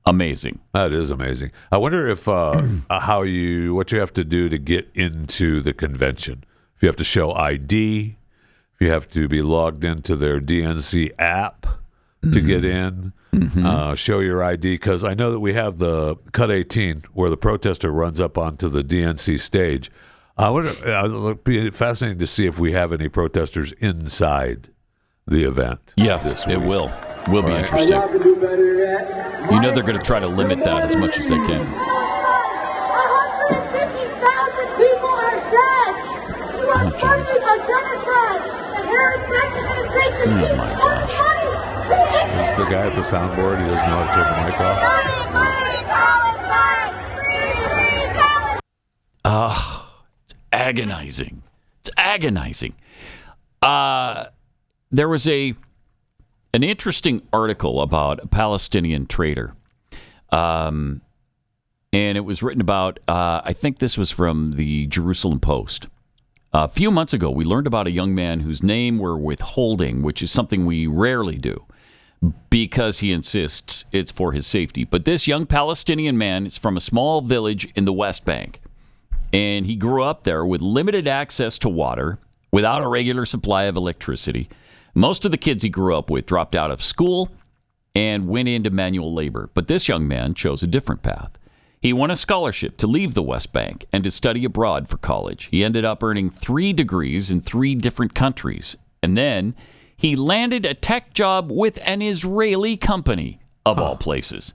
Amazing. That is amazing. I wonder if what you have to do to get into the convention. If you have to show ID, if you have to be logged into their DNC app to get in, show your ID, because I know that we have the Cut 18 where the protester runs up onto the DNC stage. It'll be fascinating to see if we have any protesters inside the event. Yeah, it will. Will be interesting. You know they're going to try to limit that as much as they can. 150,000 people are dead. You are funding a genocide. The Harris-backed administration keeps money to Is the guy at the soundboard? He doesn't know how to turn the mic off. It's agonizing. It's agonizing. There was an interesting article about a Palestinian trader. And it was written about, I think this was from the Jerusalem Post. A few months ago, we learned about a young man whose name we're withholding, which is something we rarely do because he insists it's for his safety. But this young Palestinian man is from a small village in the West Bank. And he grew up there with limited access to water, without a regular supply of electricity. Most of the kids he grew up with dropped out of school and went into manual labor. But this young man chose a different path. He won a scholarship to leave the West Bank and to study abroad for college. He ended up earning 3 degrees in 3 different countries. And then he landed a tech job with an Israeli company, of all places.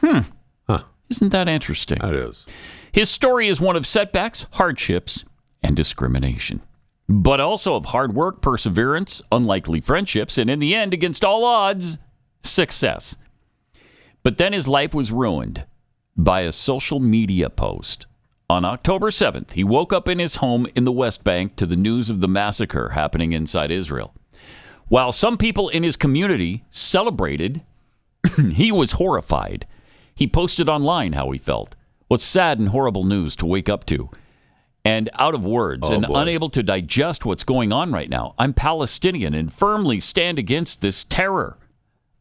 Isn't that interesting? That is. His story is one of setbacks, hardships, and discrimination, but also of hard work, perseverance, unlikely friendships, and in the end, against all odds, success. But then his life was ruined by a social media post. On October 7th, he woke up in his home in the West Bank to the news of the massacre happening inside Israel. While some people in his community celebrated, he was horrified. He posted online how he felt. What sad and horrible news to wake up to. And out of words and unable to digest what's going on right now. I'm Palestinian and firmly stand against this terror.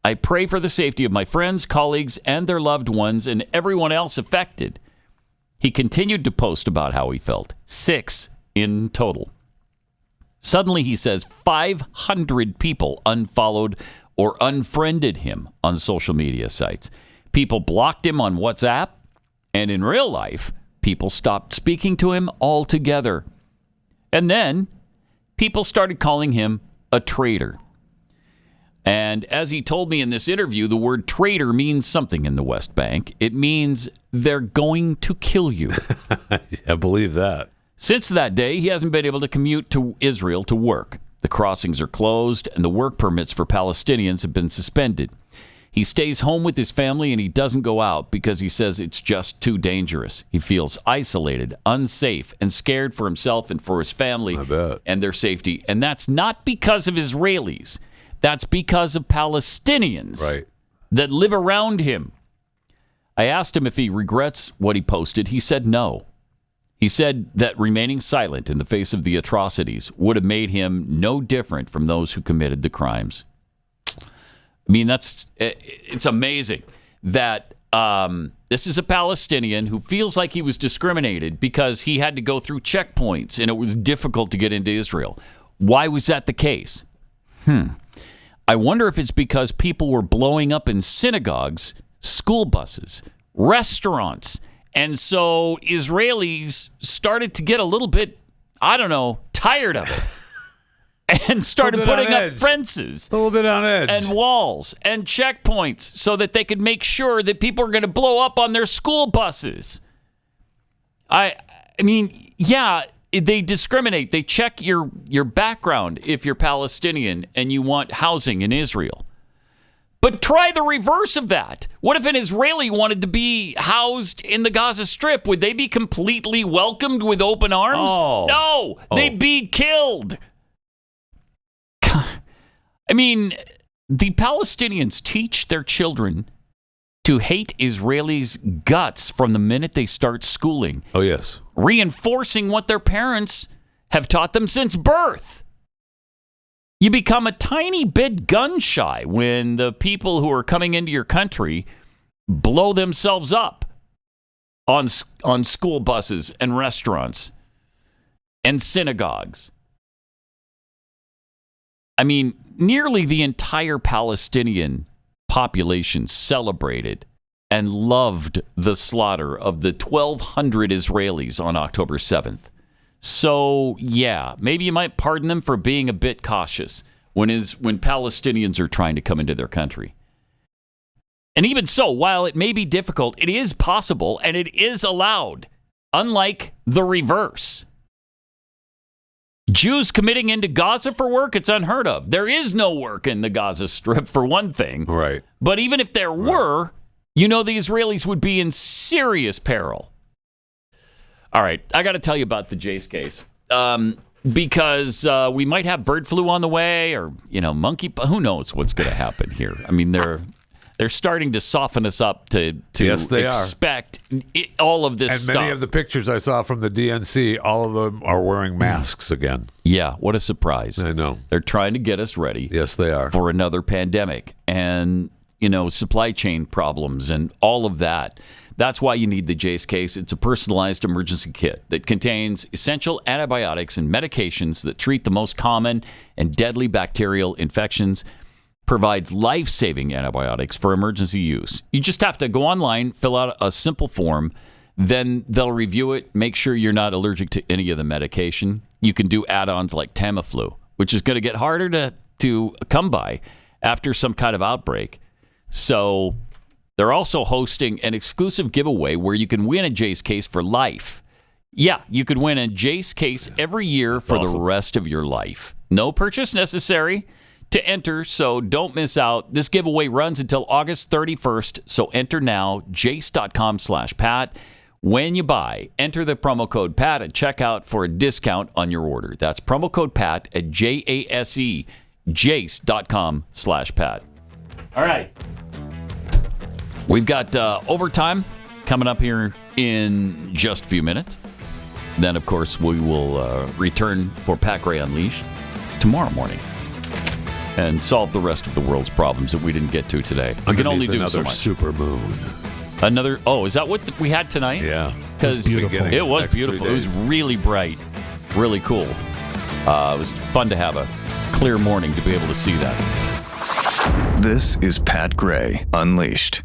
I pray for the safety of my friends, colleagues, and their loved ones and everyone else affected. He continued to post about how he felt. 6 in total. Suddenly, he says 500 people unfollowed or unfriended him on social media sites. People blocked him on WhatsApp, and in real life, people stopped speaking to him altogether. And then people started calling him a traitor. And as he told me in this interview, the word traitor means something in the West Bank. It means they're going to kill you. I believe that. Since that day, he hasn't been able to commute to Israel to work. The crossings are closed, and the work permits for Palestinians have been suspended. He stays home with his family, and he doesn't go out because he says it's just too dangerous. He feels isolated, unsafe, and scared for himself and for his family and their safety. And that's not because of Israelis. That's because of Palestinians that live around him. I asked him if he regrets what he posted. He said no. He said that remaining silent in the face of the atrocities would have made him no different from those who committed the crimes. I mean, it's amazing that this is a Palestinian who feels like he was discriminated because he had to go through checkpoints and it was difficult to get into Israel. Why was that the case? I wonder if it's because people were blowing up in synagogues, school buses, restaurants, and so Israelis started to get a little bit, I don't know, tired of it. And started putting up fences, a little bit on edge, and walls and checkpoints so that they could make sure that people are going to blow up on their school buses. I mean, yeah, they discriminate. They check your background if you're Palestinian and you want housing in Israel. But try the reverse of that. What if an Israeli wanted to be housed in the Gaza Strip? Would they be completely welcomed with open arms? No, they'd be killed. I mean, the Palestinians teach their children to hate Israelis' guts from the minute they start schooling. Oh, yes. Reinforcing what their parents have taught them since birth. You become a tiny bit gun shy when the people who are coming into your country blow themselves up on school buses and restaurants and synagogues. I mean, nearly the entire Palestinian population celebrated and loved the slaughter of the 1,200 Israelis on October 7th. So, yeah, maybe you might pardon them for being a bit cautious. when Palestinians are trying to come into their country. And even so, while it may be difficult, it is possible and it is allowed, unlike the reverse. Jews committing into Gaza for work, it's unheard of. There is no work in the Gaza Strip, for one thing. Right. But even if there were, the Israelis would be in serious peril. All right, I got to tell you about the Jace case. Because we might have bird flu on the way or, monkey. Who knows what's going to happen here? I mean, they're starting to soften us up to yes, they expect all of this stuff. And many of the pictures I saw from the DNC, all of them are wearing masks again. Yeah, what a surprise. I know. They're trying to get us ready. Yes, they are. For another pandemic and, supply chain problems and all of that. That's why you need the Jace case. It's a personalized emergency kit that contains essential antibiotics and medications that treat the most common and deadly bacterial infections, provides life-saving antibiotics for emergency use. You just have to go online, fill out a simple form, then they'll review it, make sure you're not allergic to any of the medication. You can do add-ons like Tamiflu, which is going to get harder to come by after some kind of outbreak. So they're also hosting an exclusive giveaway where you can win a Jace case for life. Yeah, you could win a Jace case every year for the rest of your life. No purchase necessary to enter, so don't miss out. This giveaway runs until August 31st, so enter now, jace.com/Pat. When you buy, enter the promo code PAT at checkout for a discount on your order. That's promo code PAT at JASE, jace.com/Pat. All right. We've got overtime coming up here in just a few minutes. Then, of course, we will return for Pat Gray Unleashed tomorrow morning and solve the rest of the world's problems that we didn't get to today. We can only do so much. Super moon. Is that what we had tonight? Yeah. Because it was beautiful. It was really bright, really cool. It was fun to have a clear morning to be able to see that. This is Pat Gray Unleashed.